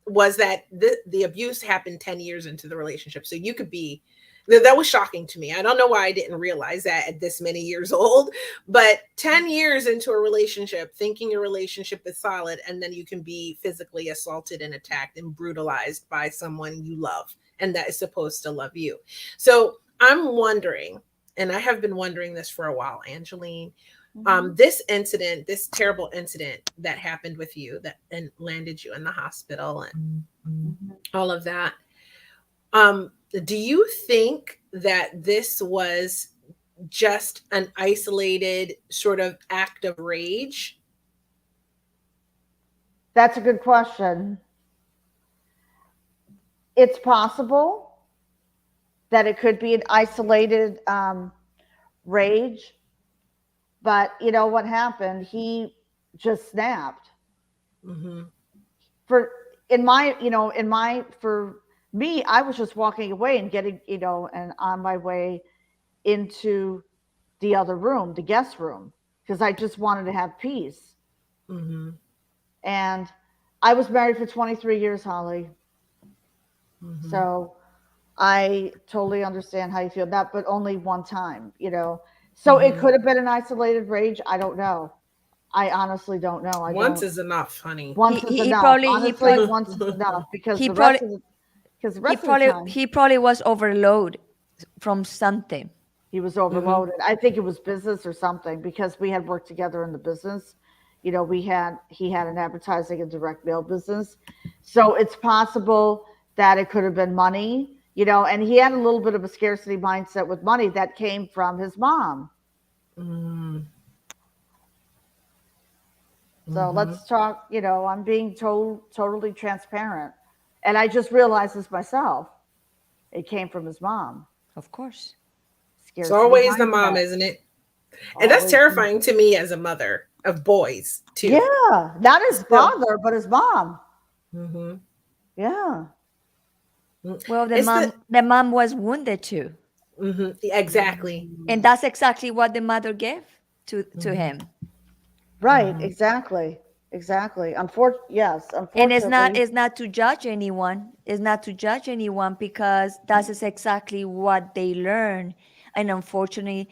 was that the abuse happened 10 years into the relationship. So you could be, that was shocking to me. I don't know why I didn't realize that at this many years old, but 10 years into a relationship, thinking your relationship is solid, and then you can be physically assaulted and attacked and brutalized by someone you love and that is supposed to love you. So I'm wondering, and I have been wondering this for a while, Angeline, Hmm. this terrible incident that happened with you that and landed you in the hospital and Hmm. all of that. Do you think that this was just an isolated sort of act of rage? That's a good question. It's possible that it could be an isolated rage, but you know what happened? He just snapped. Mm-hmm. for in my in my for me, I was just walking away and getting and on my way into the other room, the guest room, because I just wanted to have peace. Mm-hmm. And I was married for 23 years, Holly. Mm-hmm. So I totally understand how you feel that, but only one time. So it Mm-hmm. could have been an isolated rage. I don't know. I honestly don't know. I Once don't. is enough, honey. Once is enough. Honestly, once is enough he probably because the rest of the time he probably was overloaded from something. he was Mm-hmm. overloaded. I think it was business or something because we had worked together in the business. He had an advertising and direct mail business. So it's possible that it could have been money, and he had a little bit of a scarcity mindset with money that came from his mom. Mm-hmm. So Mm-hmm. let's talk, I'm being totally transparent. And I just realized this myself. It came from his mom. Of course. It's Scarcity always the mom, mindset. isn't it? And that's Always. terrifying to me as a mother of boys too. Yeah, not his Still. father, but his mom. Mm-hmm. Yeah. Well, It's the the mom was wounded too. mm-hmm. Exactly. And that's exactly what the mother gave to Mm-hmm. him. Right, Mm-hmm. exactly. Exactly. Yes, And unfortunately. it's not to judge anyone. It's not to judge anyone because that is exactly what they learn. And unfortunately,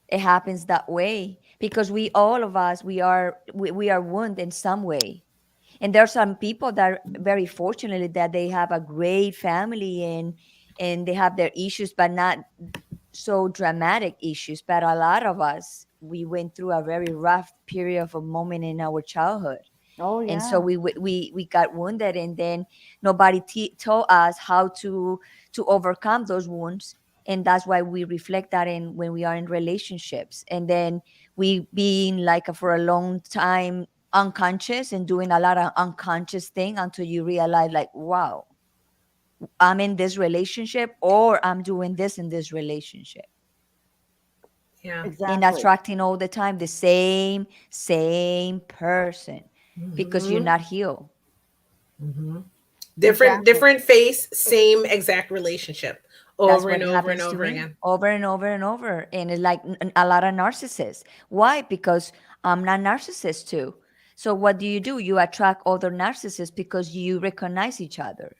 it happens that way because we all of us we are wounded in some way. And there are some people that are very fortunately that they have a great family and they have their issues, but not so dramatic issues. But a lot of us, we went through a very rough period of a moment in our childhood, Oh and so yeah. we got wounded, and then nobody told us how to overcome those wounds, and that's why we reflect that in when we are in relationships, and then we being like for a long time unconscious and doing a lot of unconscious thing until you realize like, wow, I'm in this relationship or I'm doing this in this relationship, Yeah. and Exactly. attracting all the time the same person because you're Mm-hmm. not healed. Mm-hmm. Exactly. Different face, same exact relationship That's over what and over and happens to over me again. over and over and over. And it's like a lot of narcissists. Why? Because I'm not narcissist too. So what do? You attract other narcissists because you recognize each other.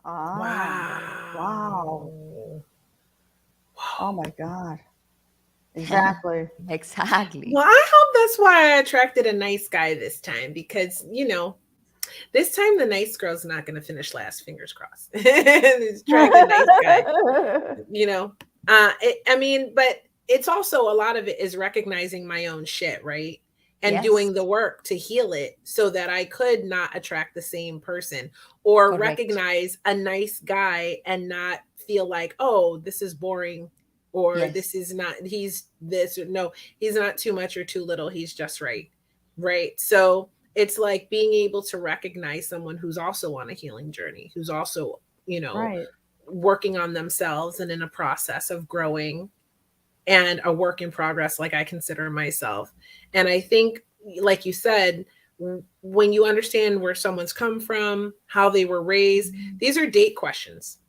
Ah, wow. Wow. Oh my God. Exactly. Exactly. Well, I hope that's why I attracted a nice guy this time because, this time the nice girl's not going to finish last, fingers crossed. It's attract a nice guy, you know. I mean, but it's also a lot of it is recognizing my own shit, right? And Yes. doing the work to heal it so that I could not attract the same person or Correct. recognize a nice guy and not feel like, oh, this is boring or Yes. this is not, he's this or no, he's not too much or too little. He's just right. Right. So it's like being able to recognize someone who's also on a healing journey, who's also, you know, Right. working on themselves and in a process of growing and a work in progress, like I consider myself. And I think, like you said, when you understand where someone's come from, how they were raised, these are date questions.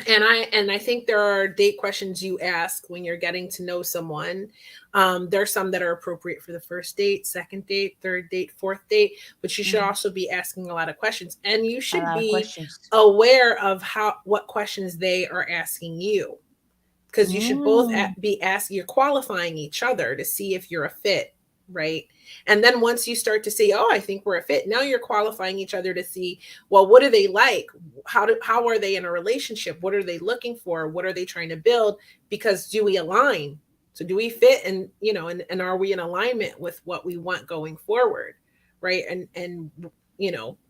And I think there are date questions you ask when you're getting to know someone. There's some that are appropriate for the first date, second date, third date, fourth date, but you should Mhm. also be asking a lot of questions, and you A should lot of be questions. aware of how what questions they are asking you, because you should both Mm, be asking, you're qualifying each other to see if you're a fit, right? And then once you start to see, oh, I think we're a fit, now you're qualifying each other to see, well, what do they like? How are they in a relationship? What are they looking for? What are they trying to build? Because do we align? So do we fit, and are we in alignment with what we want going forward? Right. And in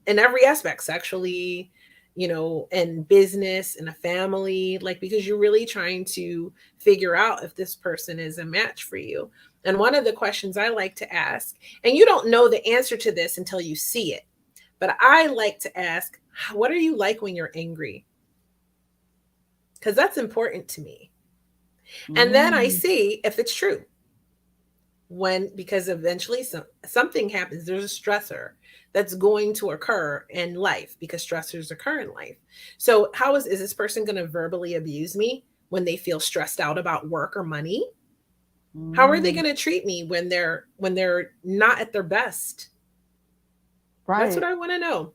every aspect, sexually, and business and a family, like, because you're really trying to figure out if this person is a match for you. And one of the questions I like to ask, and you don't know the answer to this until you see it, but I like to ask, what are you like when you're angry? Because that's important to me. And then I mm. see if it's true, because eventually something happens. There's a stressor that's going to occur in life because stressors occur in life. So how is this person going to verbally abuse me when they feel stressed out about work or money? How are they Mm, going to treat me when they're not at their best? That's what right. I want to know.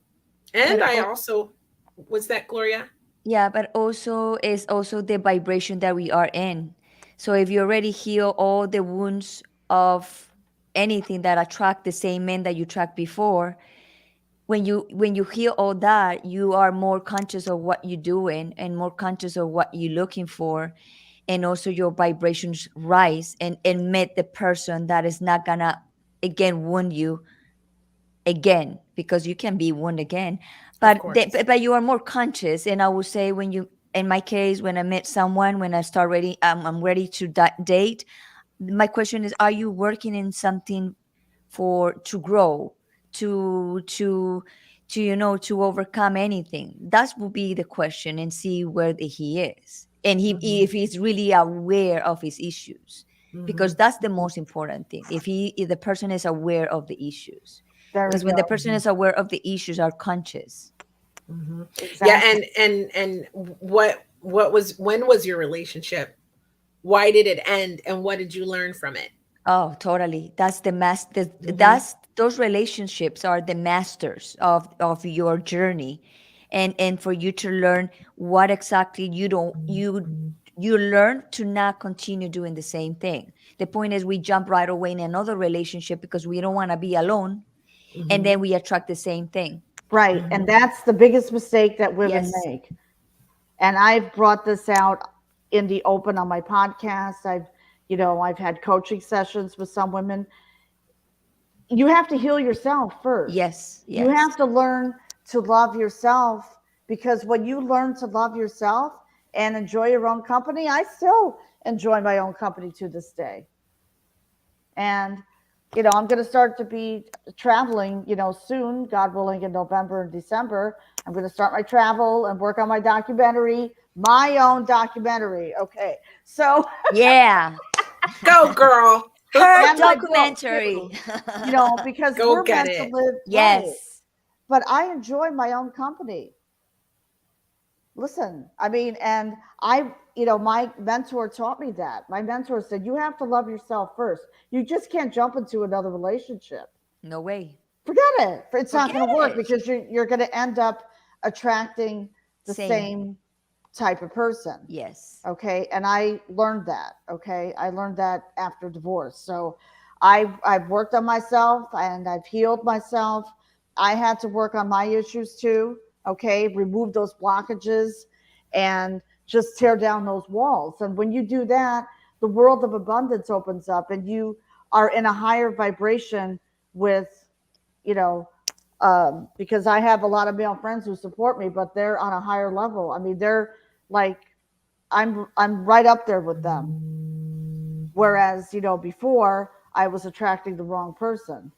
And But I also, what's that, Gloria? yeah, but also is also the vibration that we are in. So if you already heal all the wounds of anything that attract the same men that you tracked before, when you heal all that, you are more conscious of what you're doing and more conscious of what you're looking for, and also your vibrations rise and meet the person that is not gonna again wound you again, because you can be wounded again, Of but course. but you are more conscious. And I would say, when you, in my case, when I met someone, when I start ready, I'm ready to date, my question is, are you working in something for to grow, to to to overcome anything? That would be the question, and see where he is, and Hmm. if he's really aware of his issues, because Hmm. that's the most important thing. If the person is aware of the issues, There we because when go. the person is aware of the issues, are conscious. Hmm. Yeah, Exactly. and what was when was your relationship? Why did it end, and what did you learn from it? Oh, totally. That's the master. Hmm. That's those relationships are the masters of your journey, and for you to learn what exactly you don't you learn to not continue doing the same thing. The point is, we jump right away in another relationship because we don't want to be alone, and Hmm. then we attract the same thing. Right. And Hmm. that's the biggest mistake that women Yes. make. And I've brought this out in the open on my podcast. I've had coaching sessions with some women. You have to heal yourself first. Yes. You Yes. have to learn to love yourself, because when you learn to love yourself and enjoy your own company, I still enjoy my own company to this day. And I'm going to start to be traveling, soon, God willing, in November and December. I'm going to start my travel and work on my own documentary. Okay. So, Yeah. Go, girl. Her and my book documentary. too, because Go we're get meant to it. live right. Yes. But I enjoy my own company. Listen, I mean, and my mentor taught me that. My mentor said, you have to love yourself first. You just can't jump into another relationship. No way. Forget it. It's not Forget going to work, it. because you're going to end up attracting the Same. same type of person. Yes. Okay. And I learned that. Okay. I learned that after divorce. So I've worked on myself and I've healed myself. I had to work on my issues too. Okay. Remove those blockages and just tear down those walls. And when you do that, the world of abundance opens up and you are in a higher vibration with, you know, because I have a lot of male friends who support me, but they're on a higher level. I mean, they're like, I'm right up there with them. Whereas, before I was attracting the wrong person.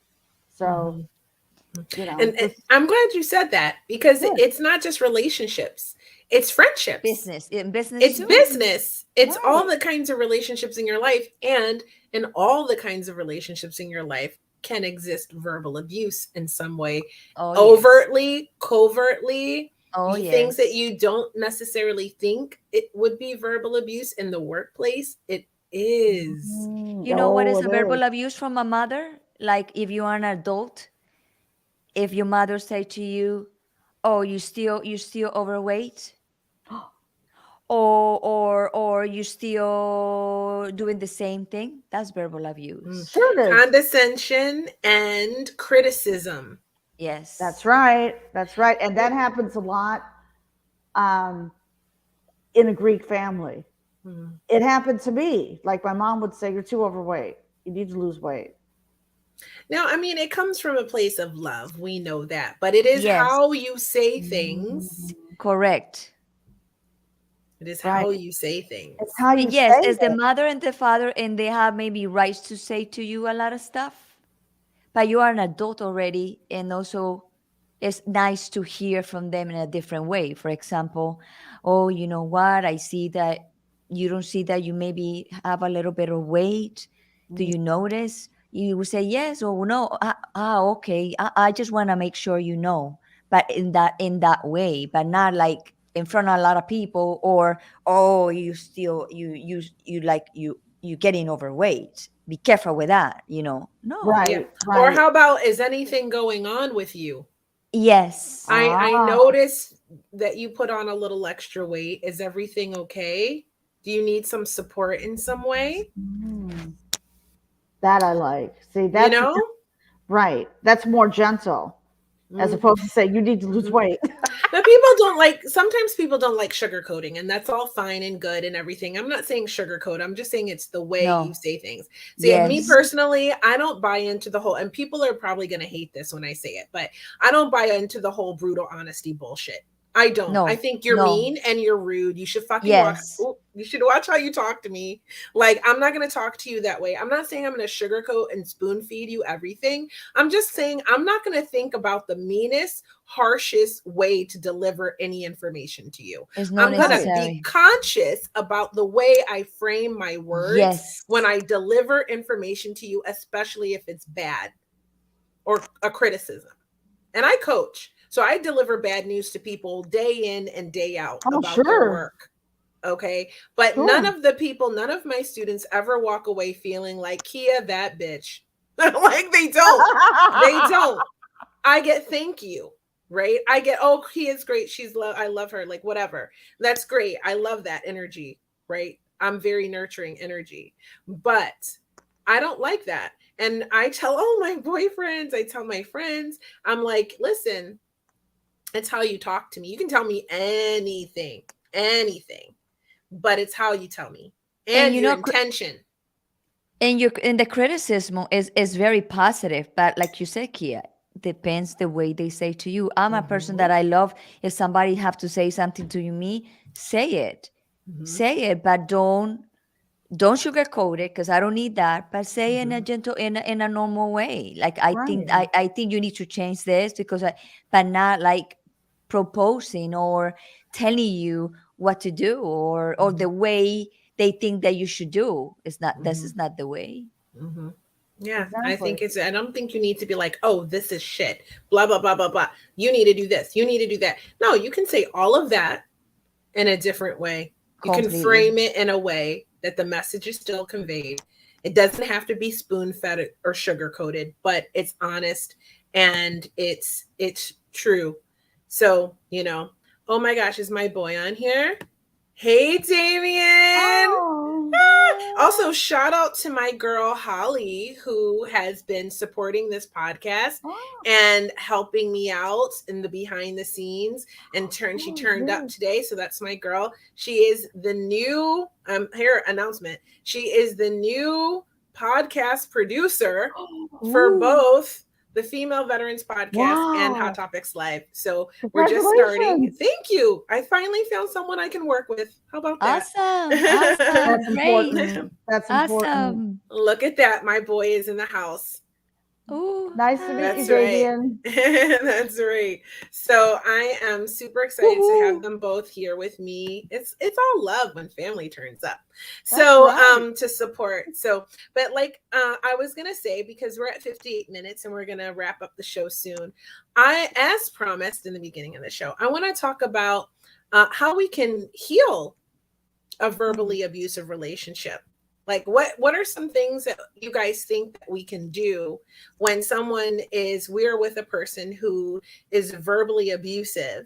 So, Hmm. And just I'm glad you said that because good. it's not just relationships, it's friendships, Business. In business it's too. business, it's all Right. the kinds of relationships in your life. And in all the kinds of relationships in your life can exist verbal abuse in some way, Oh yes. overtly, covertly. Oh Things that yes. you don't necessarily think it would be verbal abuse in the workplace, it is. You know what Oh, is it a is. verbal abuse from a mother? Like, if you are an adult, if your mother say to you, "Oh, you still overweight," or you still doing the same thing, that's verbal Mm. abuse. Sure it is. Condescension and criticism. That's Yes. right. That's right. And that happens a lot um, in a Greek family. Mm. It happened to me. Like my mom would say, you're too overweight. You need to lose weight. Now, I mean, it comes from a place of love. We know that. But it is Yes. how you say things. Mhm. Correct. It is Right. how you say It's things. how you say Yes, as the it. mother and the father, and they have maybe rights to say to you a lot of stuff, but you are an adult already, and also it's nice to hear from them in a different way. For example, "Oh, you know what? I see that you don't see that you maybe have a little bit of weight. Do you notice? You would say yes or no. Okay. I just want to make sure you know, but in that way, but not like in front of a lot of people, or oh, you still you like you getting overweight. Be careful with that. No. Yeah. Right, Or right. how about, is anything going on with you? Yes. I Ah, noticed that you put on a little extra weight. Is everything okay? Do you need some support in some way? mm, that I like. See, You that's know? right. That's more gentle as Mm. opposed to say you need to lose Mhm. weight. But people don't like, sometimes people don't like sugarcoating, and that's all fine and good and everything. I'm not saying sugarcoat. I'm just saying it's the way you No. say things. See, me Yes. personally, I don't buy into the whole, and people are probably going to hate this when I say it, but I don't buy into the whole brutal honesty bullshit. I don't. I No. think you're No. mean and you're rude. You should fucking walk. Yes. Ooh, you should watch how you talk to me. Like, I'm not going to talk to you that way. I'm not saying I'm going to sugarcoat and spoon feed you everything. I'm just saying I'm not going to think about the meanest, harshest way to deliver any information to you. It's not I'm going to Right. be necessary. conscious about the way I frame my words Yes. when I deliver information to you, especially if it's bad or a criticism. And I coach. So I deliver bad news to people day in and day out Oh, about their sure. work. Okay. But none Sure. of the people, none of my students ever walk away feeling like, Kia, that bitch. Like, they don't. They don't. I get thank you, right? I get, oh, Kia's great. I love her. Like, whatever. That's great. I love that energy, right? I'm very nurturing energy. But I don't like that. And I tell all my boyfriends, I tell my friends, I'm like, listen, it's how you talk to me. You can tell me anything, but it's how you tell me And and your intention. and the criticism is very positive, but like you said, Kia, depends the way they say to you. I'm a person Mm-hmm, that I love. If somebody have to say something to me, say it. mm-hmm, Say it, but don't sugarcoat it, because I don't need that. But say in a mm-hmm, gentle, in a normal way. Like I think Right. I think you need to change this, because but not like proposing or telling you what to do, or mm-hmm, the way they think that you should do. It's not, this mm-hmm, is not the way. mm-hmm. Yeah, I Exactly. think it's, I don't think you need to be like, oh, this is shit, blah, blah, blah, blah, blah. You need to do this. You need to do that. No, you can say all of that in a different way. You can Completely. frame it in a way that the message is still conveyed. It doesn't have to be spoon fed or sugar coated, but it's honest and it's true. So, oh my gosh, is my boy on here? Hey, Damien. Oh, Also, shout out to my girl Holly, who has been supporting this podcast oh, and helping me out in the behind the scenes. And she oh, turned up yes. today, so that's my girl. She is the new here announcement. She is the new podcast producer for Ooh. both the Female Veterans Podcast and Hot Wow. Topics Live. So we're just starting. Congratulations. Thank you. I finally found someone I can work with. How about that? Awesome. Awesome. That's Great. important. That's important. Awesome. Look at that. My boy is in the house. Oh, Nice to meet you, That's hi. right. Davian. That's right. So I am super excited to have Woohoo. them both here with me. It's all love when family turns up. That's So right. to support. So but like I was gonna say, because we're at 58 minutes and we're gonna wrap up the show soon. As promised in the beginning of the show, I want to talk about how we can heal a Mm. verbally abusive relationship. Like, what are some things that you guys think that we can do when we're with a person who is verbally abusive,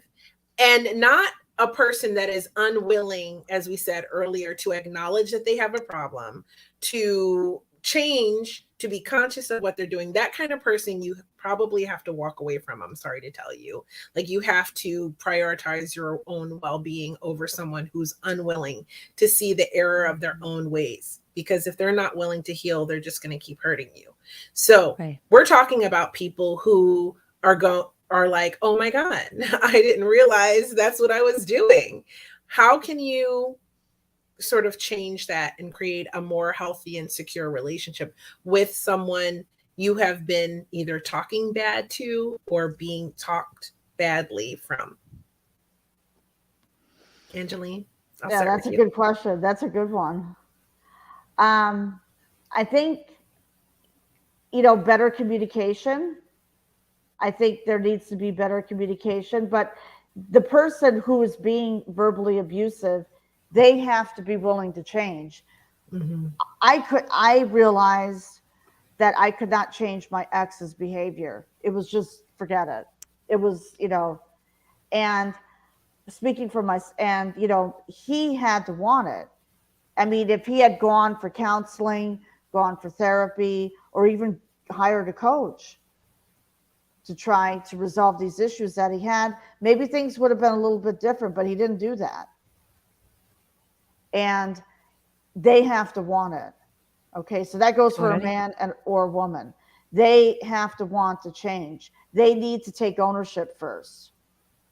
and not a person that is unwilling, as we said earlier, to acknowledge that they have a problem, to change, to be conscious of what they're doing. That kind of person you probably have to walk away from. I'm sorry to tell you. Like, you have to prioritize your own well-being over someone who's unwilling to see the error of their own ways. Because if they're not willing to heal, they're just going to keep hurting you. So Right. we're talking about people who are like, oh my God, I didn't realize that's what I was doing. How can you sort of change that and create a more healthy and secure relationship with someone you have been either talking bad to or being talked badly from? Angeline, I'll Yeah, start that's with a you. good question. That's a good one. Um, I think better communication. I think there needs to be better communication, but the person who is being verbally abusive, they have to be willing to change. Mm-hmm. I realized that I could not change my ex's behavior. It was just forget it. It was, and speaking for my, and he had to want it. I mean, if he had gone for counseling, gone for therapy, or even hired a coach to try to resolve these issues that he had, maybe things would have been a little bit different, but he didn't do that. And they have to want it. Okay, so that goes for a Totally. man or a woman. They have to want to change. They need to take ownership first.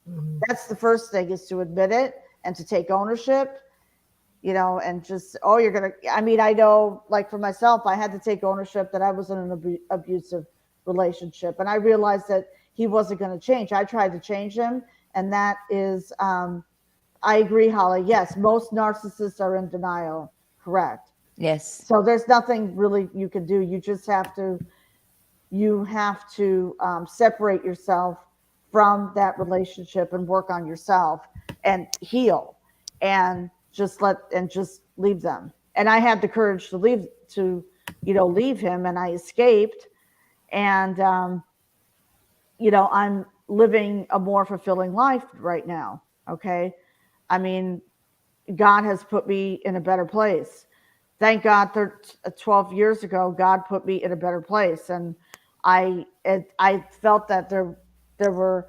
Mm-hmm. That's the first thing, is to admit it and to take ownership, and just, oh, you're going to, I mean, I know, like for myself, I had to take ownership that I was in an abusive relationship. And I realized that he wasn't going to change. I tried to change him. And that is, I agree, Holly. Yes, most narcissists are in denial. Correct. Yes. So there's nothing really you can do. You just have to, separate yourself from that relationship and work on yourself and heal, and just leave them. And I had the courage to leave him, and I escaped. And I'm living a more fulfilling life right now. Okay. I mean, God has put me in a better place. Thank God, 12 years ago, God put me in a better place. And I felt that there were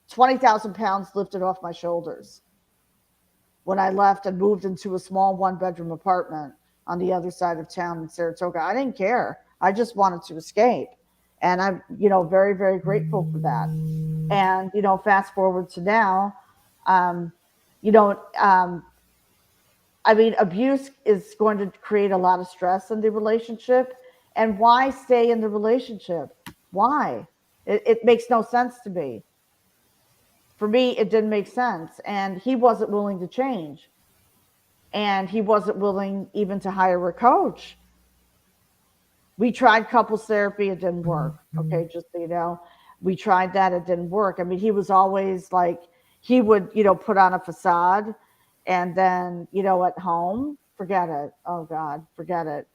20,000 pounds lifted off my shoulders when I left and moved into a small 1-bedroom apartment on the other side of town in Saratoga. I didn't care. I just wanted to escape. And I'm, very, very grateful for that. And, fast forward to now, um, you know, um, I mean, abuse is going to create a lot of stress in the relationship. And why stay in the relationship? Why? It makes no sense to me. For me, it didn't make sense. And he wasn't willing to change. And he wasn't willing even to hire a coach. We tried couples therapy, it didn't work. Mm-hmm. Okay, just so you know, we tried that, it didn't work. I mean, he was always like, he would, put on a facade, and then, at home, forget it. Oh God, forget it.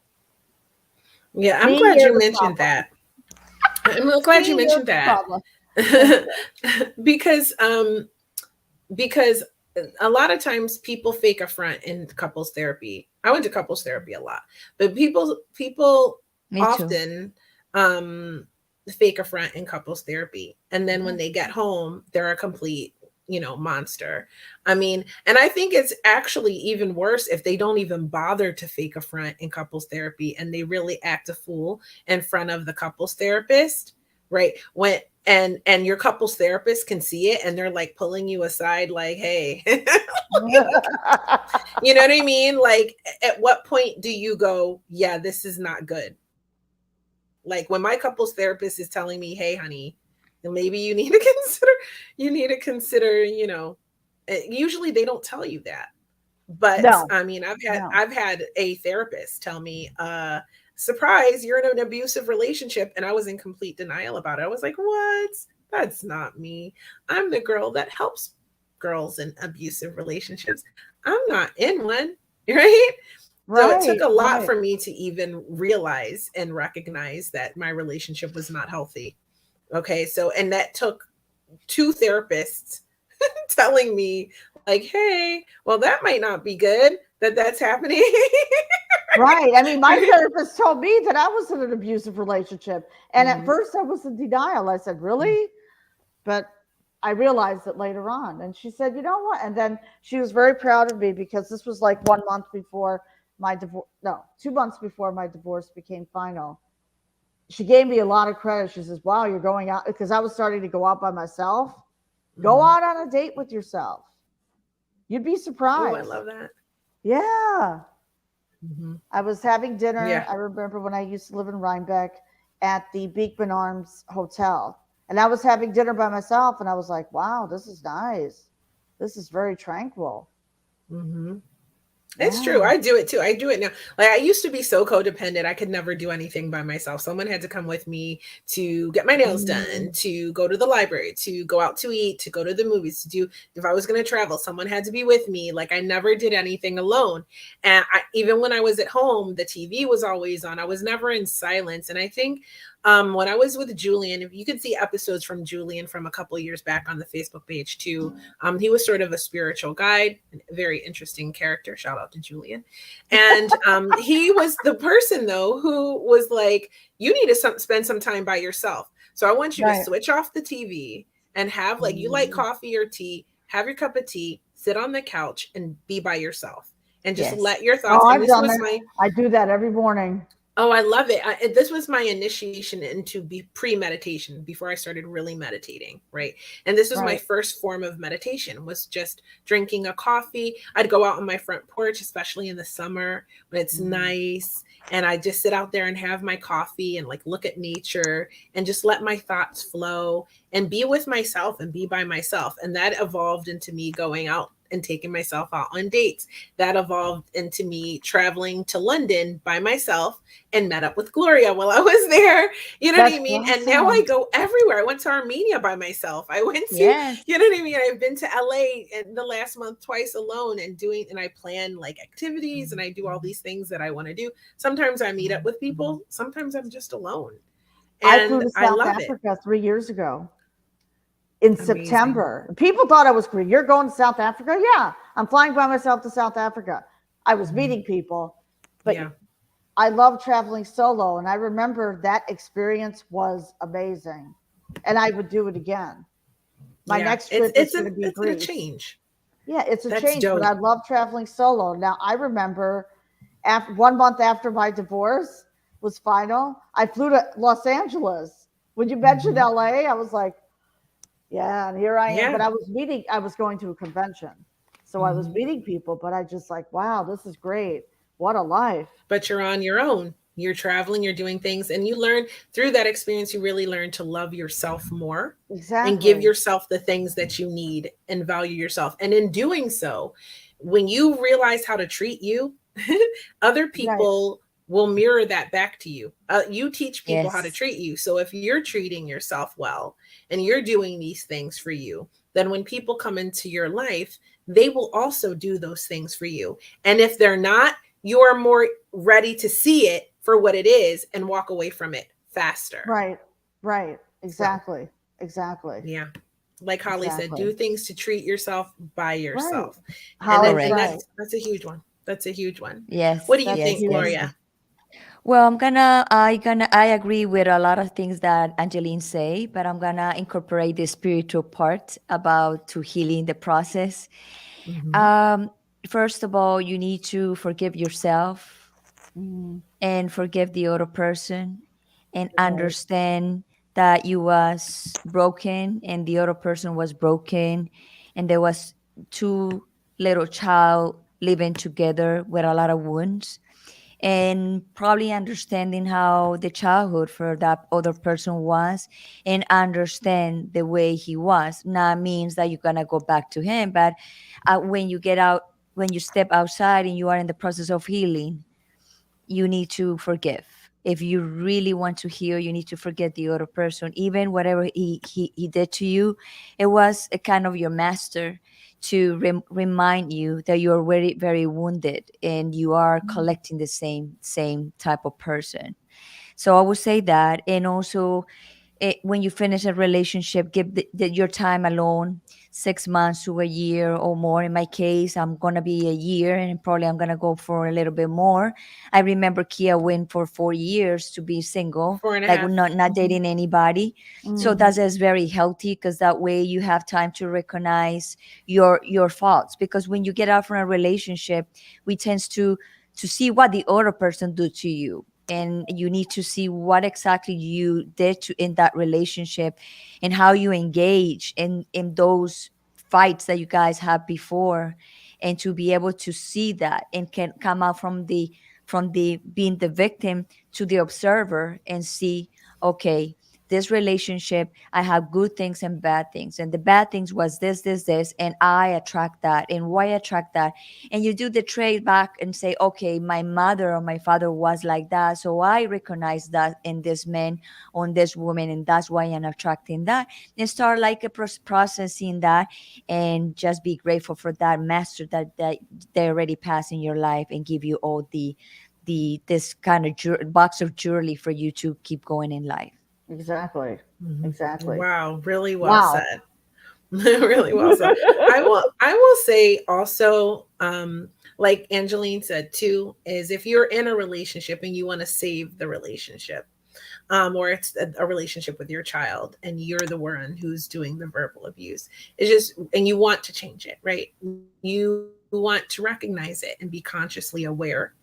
Yeah, I'm Me glad here's you the mentioned problem. that. I'm real glad you Me here's mentioned the that. problem. Okay. because because a lot of times people fake a front in couples therapy. I went to couples therapy a lot, but people Me too. often um fake a front in couples therapy, and then when Mhm. they get home they're a complete monster. I mean, and I think it's actually even worse if they don't even bother to fake a front in couples therapy and they really act a fool in front of the couples therapist, right? When and your couples therapist can see it and they're like pulling you aside like, hey, you know what I mean? Like, at what point do you go, yeah, this is not good? Like when my couples therapist is telling me, hey, honey, maybe you need to consider, usually they don't tell you that. But No, I mean, no. I've had a therapist tell me, surprise, you're in an abusive relationship. And I was in complete denial about it. I was like, what? That's not me. I'm the girl that helps girls in abusive relationships. I'm not in one, right? So it took Right, a lot right. for me to even realize and recognize that my relationship was not healthy. Okay. So, and that took two therapists telling me, like, hey, well, that might not be good that that's happening. Right. I mean, my therapist told me that I was in an abusive relationship. And at Mhm. first I was in denial. I said, really? But I realized it later on. And she said, you know what? And then she was very proud of me, because this was like 1 month before my divorce. No, 2 months before my divorce became final. She gave me a lot of credit. She says, wow, you're going out, because I was starting to go out by myself. Go Mhm. out on a date with yourself. You'd be Oh, I surprised. love that. Yeah. Mhm. I was having dinner. Yeah. I remember when I used to live in Rhinebeck, at the Beekman Arms Hotel. And I was having dinner by myself, and I was like, wow, this is nice. This is very tranquil. Mhm. It's true. Yeah. I do it too. I do it now. Like I used to be so codependent. I could never do anything by myself. Someone had to come with me to get my nails done, Mm, to go to the library, to go out to eat, to go to the movies, to do if I was going to travel, someone had to be with me. Like I never did anything alone. And even when I was at home, the TV was always on. I was never in silence. And I think when I was with Julian, if you could see episodes from Julian from a couple years back on the Facebook page too, he was sort of a spiritual guide, a very interesting character. Shout out to Julian. And he was the person, though, who was like, you need to spend some time by yourself. So I want you to right. switch off the TV and have, like, you like Mm, coffee or tea, have your cup of tea, sit on the couch and be by yourself and just Yes. let your oh, thoughts. And I've this done was that. my I do that every morning. Oh, I love it. This was my initiation into pre-meditation before I started really meditating, right? And this was my Right. first form of meditation was just drinking a coffee. I'd go out on my front porch, especially in the summer when it's Mm. nice, and I just sit out there and have my coffee and like look at nature and just let my thoughts flow and be with myself and be by myself. And that evolved into me going out and taking myself out on dates. That evolved into me traveling to London by myself and met up with Gloria while I was there. You know what I That's mean? And now I awesome. go everywhere. I went to Armenia by myself. I went to, Yes. you know what I mean? I've been to LA in the last month twice alone and and I plan like activities and I do all these things that I want to do. Sometimes I meet up with people, sometimes I'm just alone. I flew And to I South love it. Africa 3 years ago in Amazing. September. People thought I was crazy. You're going to South Africa? Yeah, I'm flying by myself to South Africa. I was Mhm. meeting people, but Yeah. I love traveling solo. And I remember that experience was amazing. And I would do it again. My Yeah. next trip is going to be It's a Greece. change. Yeah, it's a That's change, but I dope. love traveling solo. Now, I remember after 1 month after my divorce was final, I flew to Los Angeles. When you mentioned Mhm. LA, I was like, yeah, and here I am. Yeah. But I was going to a convention. So I was Mhm. meeting people, but I just like, wow, this is great. What a life. But you're on your own. You're traveling, you're doing things, and you learn through that experience, you really learn to love yourself more and give Exactly. yourself the things that you need and value yourself. And in doing so, when you realize how to treat you, other Right. people will mirror that back to you. You teach people how to Yes. treat you. So if you're treating yourself well and you're doing these things for you, then when people come into your life, they will also do those things for you. And if they're not, you're more ready to see it for what it is and walk away from it faster. Right. Right. So, Exactly. Exactly. yeah. Like Holly said, Exactly. do things to treat yourself by Right. yourself. Holly's And right. Correct. that's a huge one. That's a huge one. What Yes. do you That's a Yes. think, huge Yes. one. Gloria? Well, I agree with a lot of things that Angeline say, but I'm gonna incorporate the spiritual part about to healing the process. Mm-hmm. Um, First of all, you need to forgive yourself Mm, and forgive the other person and right. understand that you was broken and the other person was broken and there was two little child living together with a lot of wounds and probably understanding how the childhood for that other person was and understand the way he was not means that you're gonna go back to him, but when you get out, when you step outside and you are in the process of healing, you need to forgive. If you really want to heal, you need to forget the other person, even whatever he did to you. It was a kind of your master to remind you that you are very very wounded and you are collecting the same type of person. So I would say that. And also, when you finish a relationship, give your time alone, 6 months to a year or more. In my case, I'm gonna be a year, and probably I'm gonna go for a little bit more. I remember Kia went for 4 years to be single, Four and a like half. not Mm-hmm. dating anybody. So Mm, that is very healthy because that way you have time to recognize your faults. Because when you get out from a relationship, we tend to see what the other person do to you, and you need to see what exactly you did in that relationship and how you engage in those fights that you guys had before, and to be able to see that and can come out from the being the victim to the observer and see, okay, this relationship, I have good things and bad things, and the bad things was this, and I attract that, and why I attract that. And you do the trade back and say, okay, my mother or my father was like that, so I recognize that in this man, on this woman, and that's why I'm attracting that. And start like a processing that, and just be grateful for that master that they already passed in your life, and give you all the this kind of box of jewelry for you to keep going in life. Exactly. Mhm. Exactly. Wow, really well Wow. said. Really well said. I will say also, like Angeline said too, is if you're in a relationship and you want to save the relationship, or it's a relationship with your child and you're the one who's doing the verbal abuse, it's just, and you want to change it, right? You want to recognize it and be consciously aware,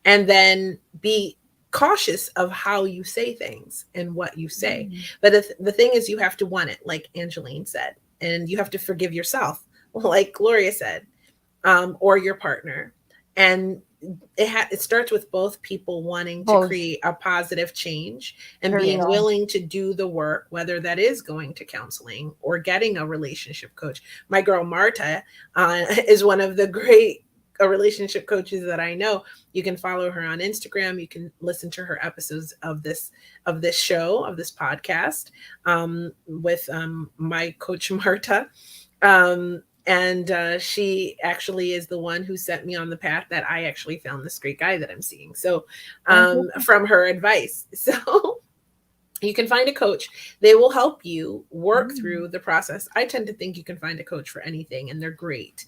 and then be cautious of how you say things and what you say. Mm. But the thing is, you have to want it, like Angeline said, and you have to forgive yourself, like Gloria said, or your partner. And it starts with both people wanting to Both. create a positive change and There you being Yes. go. willing to do the work, whether that is going to counseling or getting a relationship coach. My girl Marta is one of the great relationship coaches that I know. You can follow her on Instagram. You can listen to her episodes of this show, of this podcast, with my coach Marta. And she actually is the one who set me on the path that I actually found this great guy that I'm seeing. So, Thank you. from her advice. So, you can find a coach. They will help you work Mm. through the process. I tend to think you can find a coach for anything, and they're great.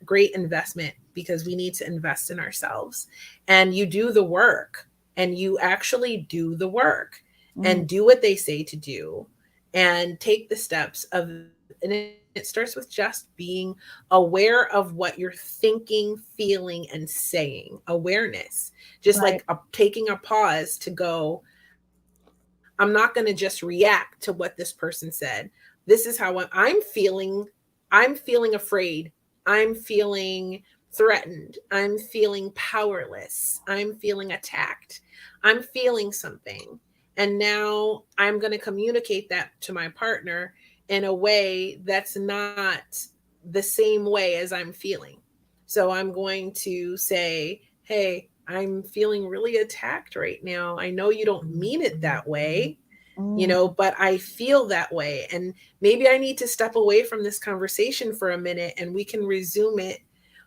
Great investment, because we need to invest in ourselves. And you do the work, and you actually do the work Mm. and do what they say to do, and take the steps of, and it starts with just being aware of what you're thinking, feeling, and saying. Awareness, just like Right. taking a pause to go, I'm not going to just react to what this person said. This is how I'm feeling. I'm feeling afraid. I'm feeling threatened. I'm feeling powerless. I'm feeling attacked. I'm feeling something. And now I'm going to communicate that to my partner in a way that's not the same way as I'm feeling. So I'm going to say, hey, I'm feeling really attacked right now. I know you don't mean it that way, Mm. but I feel that way. And maybe I need to step away from this conversation for a minute and we can resume it.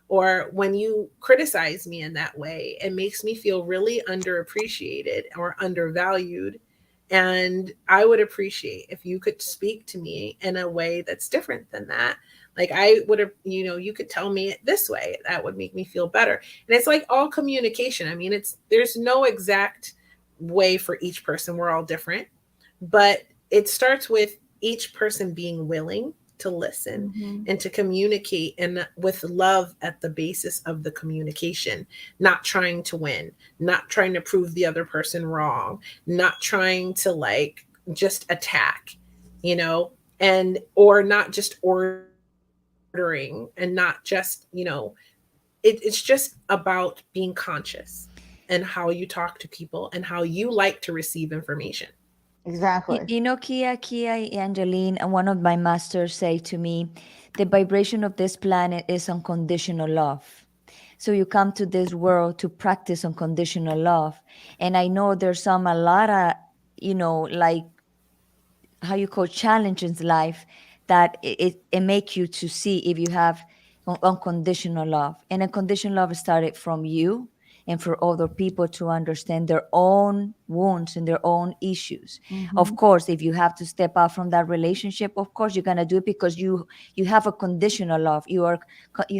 Or when you criticize me in that way, it makes me feel really underappreciated or undervalued. And I would appreciate if you could speak to me in a way that's different than that. Like I would have, you could tell me it this way. That would make me feel better. And it's like all communication. I mean, there's no exact way for each person. We're all different, but it starts with each person being willing to listen Mm-hmm. and to communicate, and with love at the basis of the communication, not trying to win, not trying to prove the other person wrong, not trying to like just attack, and or not just ordering, and not just, it's just about being conscious and how you talk to people and how you like to receive information. Exactly. You know, Kia, Angeline, and one of my masters say to me, the vibration of this planet is unconditional love. So you come to this world to practice unconditional love. And I know there's a lot of, like how you call challenges in life, that it make you to see if you have unconditional love. And unconditional love started from you and for other people to understand their own wounds and their own issues. Mm-hmm. Of course, if you have to step out from that relationship, of course you're going to do it, because you have a conditional love. You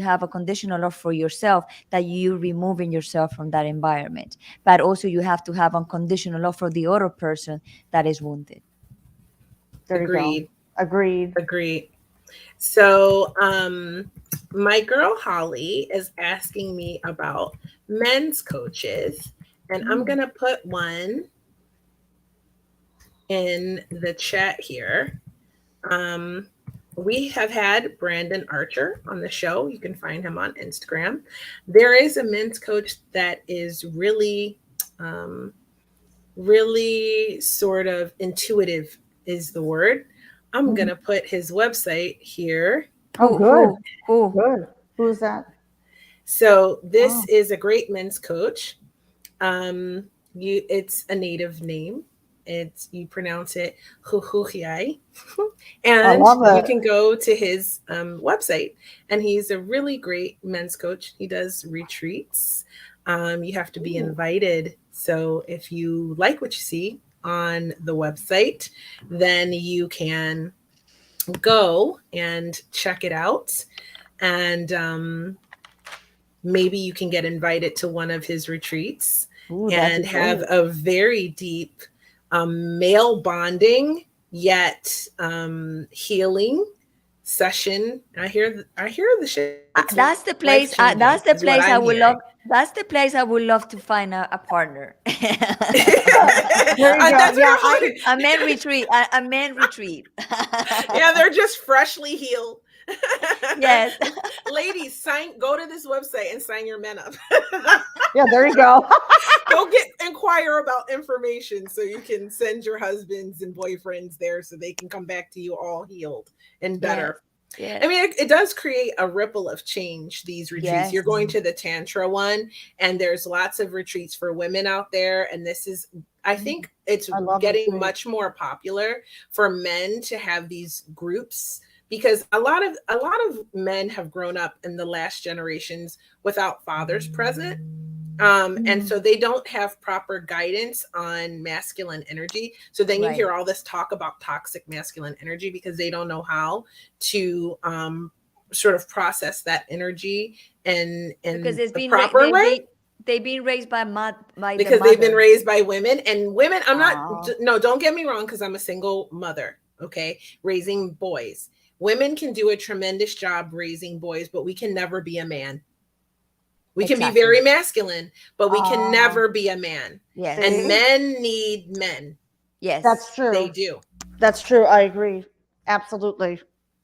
have a conditional love for yourself, that you removing yourself from that environment. But also you have to have unconditional love for the other person that is wounded. There you go. Agreed. Agreed. Agreed. So, my girl Holly is asking me about men's coaches, and I'm Mm. going to put one in the chat here. Um, we have had Brandon Archer on the show. You can find him on Instagram. There is a men's coach that is really, really sort of intuitive is the word. I'm Mhm. gonna put his website here. Oh, Who good, who who? good. Who's that? So this Oh, is a great men's coach. Um, it's a native name. It's you pronounce it Huhuhiai. I And love you it. can go to his website. And he's a really great men's coach. He does retreats. You have to be Ooh. invited. So if you like what you see on the website, then you can go and check it out. And maybe you can get invited to one of his retreats Ooh, that'd be and have great. a very deep male bonding yet healing session. I hear the shit's life That's the changing place. is what That's I'm the place hearing. I would love. That's the place I would love to find a partner. There you go. That's Yeah, where I Holly, A man retreat. A man retreat. yeah, they're just freshly healed. Yes. Ladies, go to this website and sign your men up. yeah, there you go. Go inquire about information so you can send your husbands and boyfriends there so they can come back to you all healed and Yes. better. Yes. I mean, it does create a ripple of change, these retreats. You're Yes. going to the Tantra one, and there's lots of retreats for women out there. And this is, I think it's I love getting retreats. much more popular for men to have these groups because a lot of men have grown up in the last generations without fathers present. And Mhm. so they don't have proper guidance on masculine energy. So then you Right. hear all this talk about toxic masculine energy because they don't know how to sort of process that energy Because in it's the been proper way they've been raised by the because they've been mother. raised by women. And women, I'm not, Oh, no, don't get me wrong, because I'm a single mother, okay, raising boys. Women can do a tremendous job raising boys, but we can never be a man. We can be Exactly. very masculine, but we can oh, never be a man. And Yes. see, men need men. that's Yes. They true. do. That's true. I agree. Absolutely.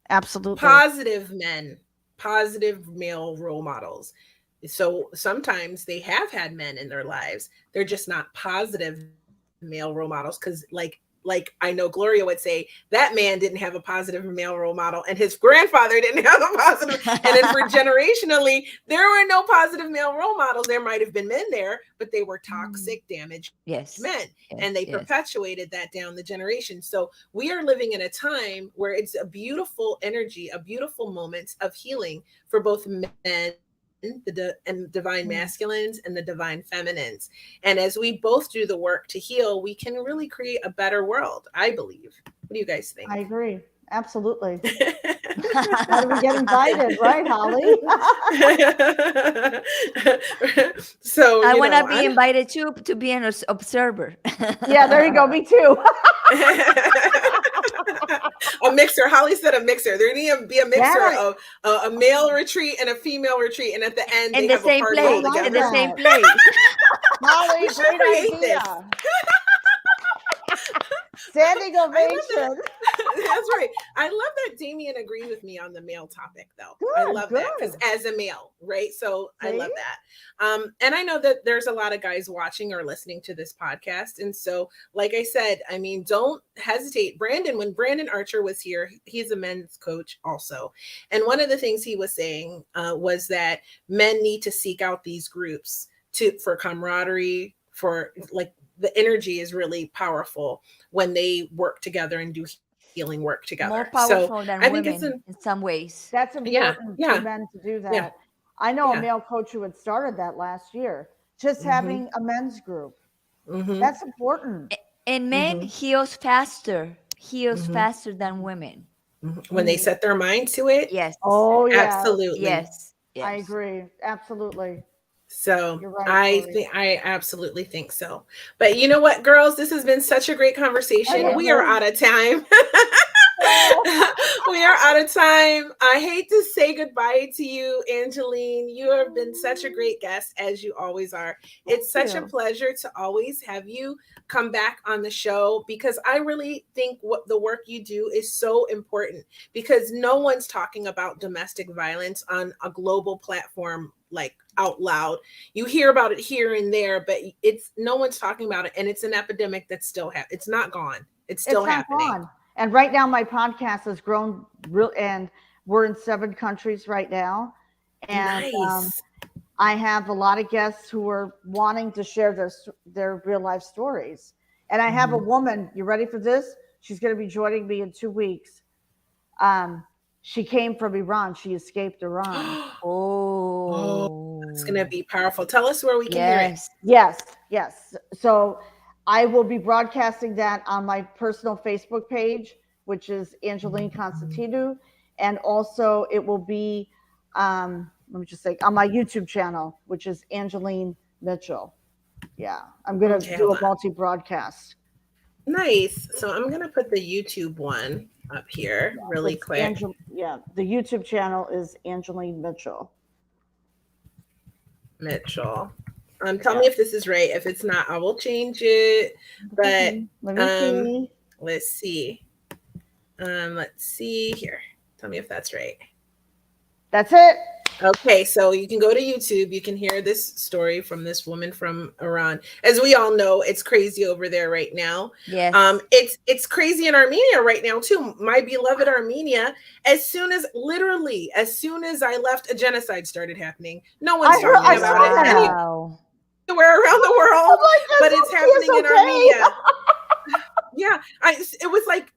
Absolutely. Positive men, positive male role models. So sometimes they have had men in their lives. They're just not positive male role models because like I know Gloria would say that man didn't have a positive male role model and his grandfather didn't have a positive, and then for generationally there were no positive male role models. There might have been men there, but they were Mm. toxic, damaged men, Yes. and they Yes. Yes. perpetuated that down the generation. So we are living in a time where it's a beautiful energy, a beautiful moment of healing for both men, and divine masculines Mm. and the divine feminines. And as we both do the work to heal, we can really create a better world, I believe. What do you guys think? I agree. Absolutely. How do we get invited, right, Holly? So, I want to I'm be invited to be an observer. yeah, there you go. Me too. a mixer. Holly said a mixer. There need to be a mixer That of a male retreat and a female retreat, and at the end In they the have a same party I all place. love In the together. same that. place. We Holly, should great create this. idea. Standing I love that. ovation. That's right. I love that Damien agreed with me on the male topic, though. I Good, love that because good. as a male, right? So I See? love that. And I know that there's a lot of guys watching or listening to this podcast, and so, like I said, I mean, don't hesitate. When Brandon Archer was here, he's a men's coach also, and one of the things he was saying was that men need to seek out these groups for camaraderie, for like the energy is really powerful when they work together and do healing work together. More So I powerful think than women in some ways. That's yeah, important yeah, for men to do yeah, that. I know a yeah. male coach who had started that last year, just Mm-hmm. having a men's group. Mm-hmm. That's important. And men Mm-hmm. heals faster Mm-hmm. than women. When they Mm. set their mind to it, Yes. Oh, yeah. absolutely. Yes. I Yes. agree. Absolutely. So You're right, I Gloria. think I absolutely think so. But you know what, girls, this has been such a great I conversation. know We are this. out of time. We are out of time. I hate to say goodbye to you, Angeline. You have been such a great guest, as you always are. It's such a pleasure to always have you come back on the show, because I really think what the work you do is so important, because no one's talking about domestic violence on a global platform like out loud. You hear about it here and there, but it's no one's talking about it, and it's an epidemic that's still it's not gone. It's still happening. Gone. And right now, my podcast has grown real, and we're in 7 countries right now. And nice. I have a lot of guests who are wanting to share their real life stories. And I have a woman. You ready for this? She's going to be joining me in 2 weeks. She came from Iran. She escaped Iran. It's going to be powerful. Tell us where we can hear it. Yes. So I will be broadcasting that on my personal Facebook page, which is Angeline Constantinou. And also it will be, let me just say, on my YouTube channel, which is Angeline Mitchell. Yeah, I'm going to do a multi-broadcast. Nice. So I'm going to put the YouTube one up here really quick. The YouTube channel is Angeline Mitchell. Tell me if this is right. If it's not, I will change it. But let's see. Let's see here. Tell me if that's right. That's it. Okay, so you can go to YouTube. You can hear this story from this woman from Iran. As we all know, it's crazy over there right now. Yes. It's crazy in Armenia right now too. My beloved Armenia. As soon as I left, a genocide started happening. No one's talking about it anywhere around the world, but it's happening in Armenia. Yeah, it was like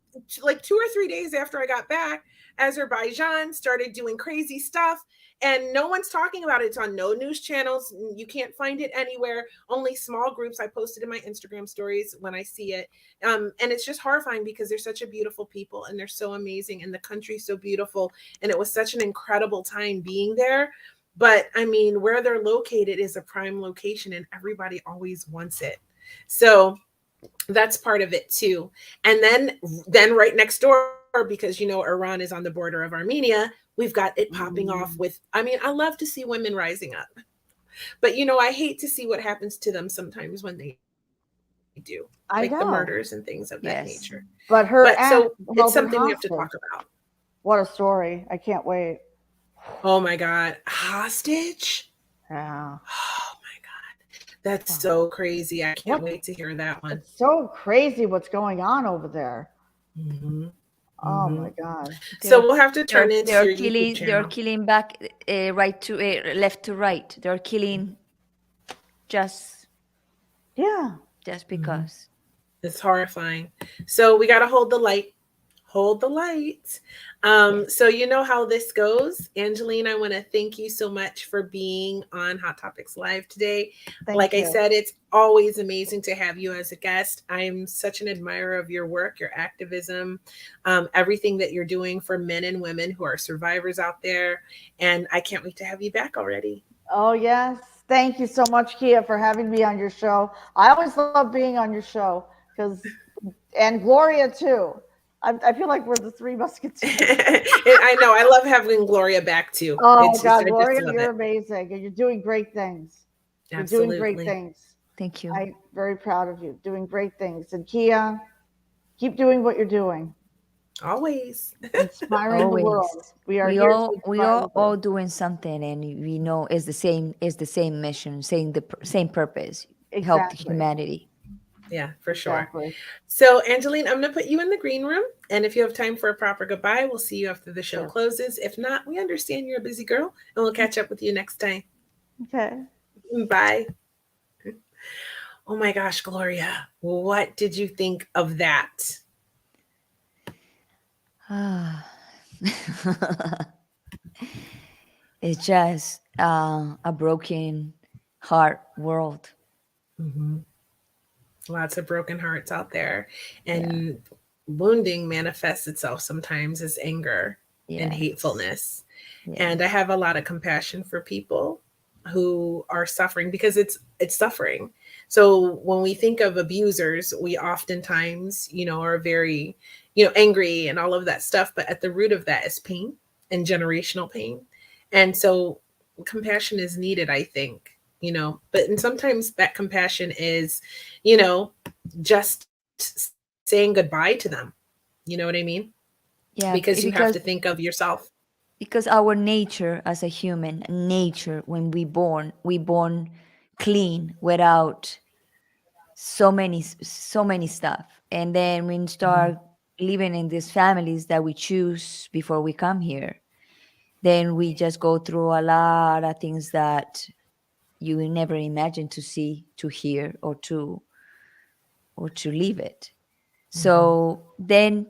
2 or 3 days after I got back, Azerbaijan started doing crazy stuff. And no one's talking about it. It's on no news channels. You can't find it anywhere. Only small groups. I posted in my Instagram stories when I see it. And it's just horrifying, because they're such a beautiful people and they're so amazing, and the country's so beautiful. And it was such an incredible time being there. But I mean, where they're located is a prime location, and everybody always wants it. So that's part of it too. And then right next door, because Iran is on the border of Armenia, we've got it popping off with, I love to see women rising up, but I hate to see what happens to them sometimes when they do, like the murders and things of that nature. But it's something we have to talk about. What a story. I can't wait. Oh my God. Hostage? Yeah. Oh my God. That's so crazy. I can't wait to hear that one. It's so crazy what's going on over there. Oh my God! So we'll have to turn into your killing. YouTube channel. They're killing back, right to left to right. They're killing just because. It's horrifying. So we got to hold the light. Hold the light. So you know how this goes. Angeline, I want to thank you so much for being on Hot Topics Live today. Like I said, it's always amazing to have you as a guest. I'm such an admirer of your work, your activism, everything that you're doing for men and women who are survivors out there. And I can't wait to have you back already. Oh, yes. Thank you so much, Kia, for having me on your show. I always love being on your show, and Gloria too. I feel like we're the 3 musketeers. I know. I love having Gloria back too. Oh God, Gloria, you're amazing, and you're doing great things. Absolutely. You're doing great things. Thank you. I'm very proud of you. Doing great things, and Kia, keep doing what you're doing. Always inspiring the world. We are all doing something, and we know it's the same mission, same purpose. Help humanity. Yeah, for sure. Exactly. So, Angeline, I'm going to put you in the green room. And if you have time for a proper goodbye, we'll see you after the show closes. If not, we understand you're a busy girl, and we'll catch up with you next time. Okay. Bye. Oh my gosh, Gloria, what did you think of that? It's just a broken heart world. Mm-hmm. Lots of broken hearts out there, and wounding manifests itself sometimes as anger and hatefulness. And I have a lot of compassion for people who are suffering, because it's suffering. So when we think of abusers, we oftentimes, are very, angry and all of that stuff, but at the root of that is pain and generational pain. And so compassion is needed, I think, but and sometimes that compassion is, you know just saying goodbye to them. You know what I mean? Yeah, Because you have to because think of yourself. our nature as a human nature, when we born clean without so many stuff, and then we Mhm. start living in these families that we choose before we come here, then we just go through a lot of things that you never imagined to see, to hear, or to live it. Mhm. So then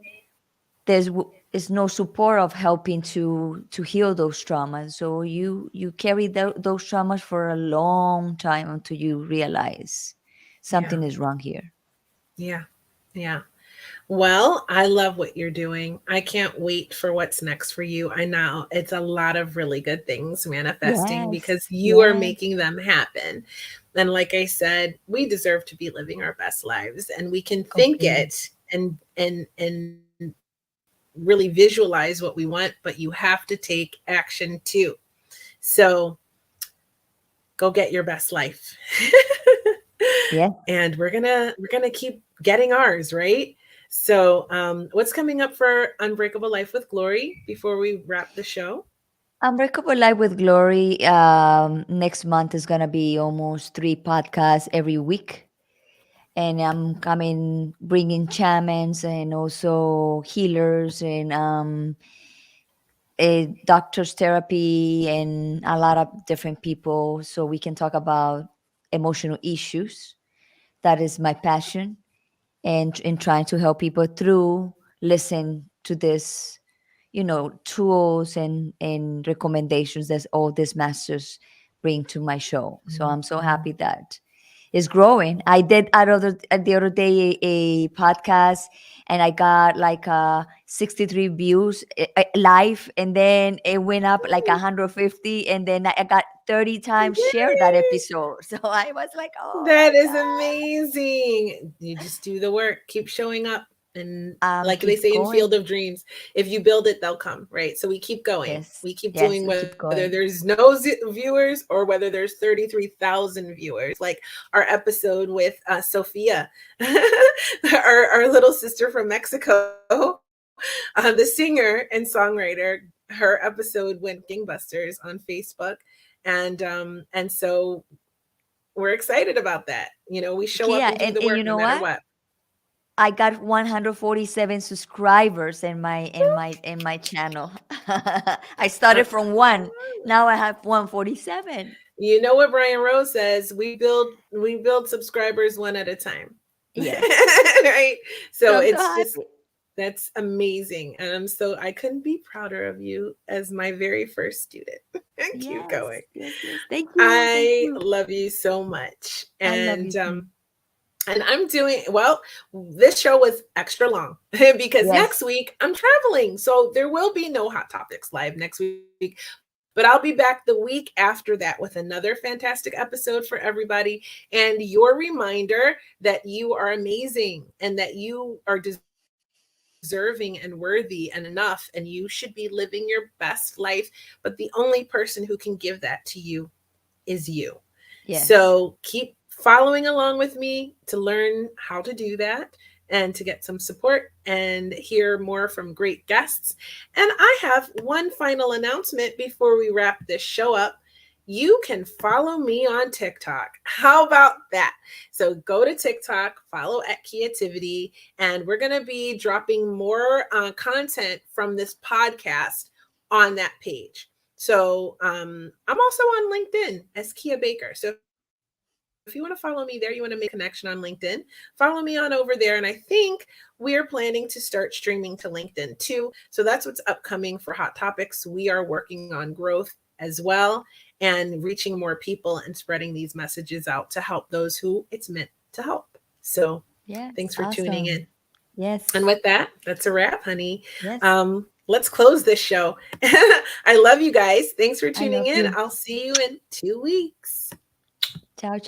is no support of helping to heal those traumas. So you carry those traumas for a long time until you realize Yeah. something is wrong here. Yeah. Yeah. Well, I love what you're doing. I can't wait for what's next for you. I know it's a lot of really good things manifesting Yes, because you are yes. making them happen. And like I said, we deserve to be living our best lives, and we can think Completely. it and really visualize what we want, but you have to take action too. So go get your best life. Yes. And we're gonna keep getting ours, right? So what's coming up for Unbreakable Life with Glory before we wrap the show? Unbreakable Life with Glory. Next month is gonna be almost 3 podcasts every week, and I'm coming bringing shamans and also healers and a doctor's therapy and a lot of different people, so we can talk about emotional issues. That is my passion, and in trying to help people through listen to this, tools and recommendations that all these masters bring to my show. So I'm so Mhm. happy that is growing. I did the other day a podcast, and I got like 63 views live, and then it went up like 150, and then I got 30 times shared that Yay! episode. So I was like, oh my That is god, amazing. You just do the work, keep showing up. And like they keep say in Field going. of Dreams, if you build it, they'll come, right? So we keep going. Yes, We keep yes, doing, we whether keep there's going. no viewers or whether there's 33,000 viewers. Like our episode with Sophia, our little sister from Mexico, the singer and songwriter. Her episode went gangbusters on Facebook, and so we're excited about that. We show up Yeah, and do the and work you no know matter what? what. I got 147 subscribers in my channel. I Uh, started from one. Now I have 147. you know what Brian Rose says? We build subscribers one at a time. Yes. Right? So So I'm so it's just happy. that's amazing. And I couldn't be prouder of you as my very first student. Keep Yes, going. yes, yes. Thank you. Thank I you. love you so much. I love And you too. I'm doing well. This show was extra long because Yes. next week I'm traveling. So there will be no Hot Topics live next week, but I'll be back the week after that with another fantastic episode for everybody, and your reminder that you are amazing and that you are deserving and worthy and enough, and you should be living your best life. But the only person who can give that to you is you. So keep Yes. following along with me to learn how to do that and to get some support and hear more from great guests. And I have one final announcement before we wrap this show up. You can follow me on TikTok. How about that? So go to TikTok, follow at Creativity, and we're going to be dropping more content from this podcast on that page. So I'm also on LinkedIn as Kia Baker. So if you want to follow me there, you want to make a connection on LinkedIn, follow me on over there. And I think we're planning to start streaming to LinkedIn too. So that's what's upcoming for Hot Topics. We are working on growth as well and reaching more people and spreading these messages out to help those who it's meant to help. So Yes. thanks for tuning in. Awesome. And Yes. with that, that's a wrap, honey. Yes. let's close this show. I love you guys. Thanks for I tuning love in. you. I'll see you in 2 weeks. Ciao,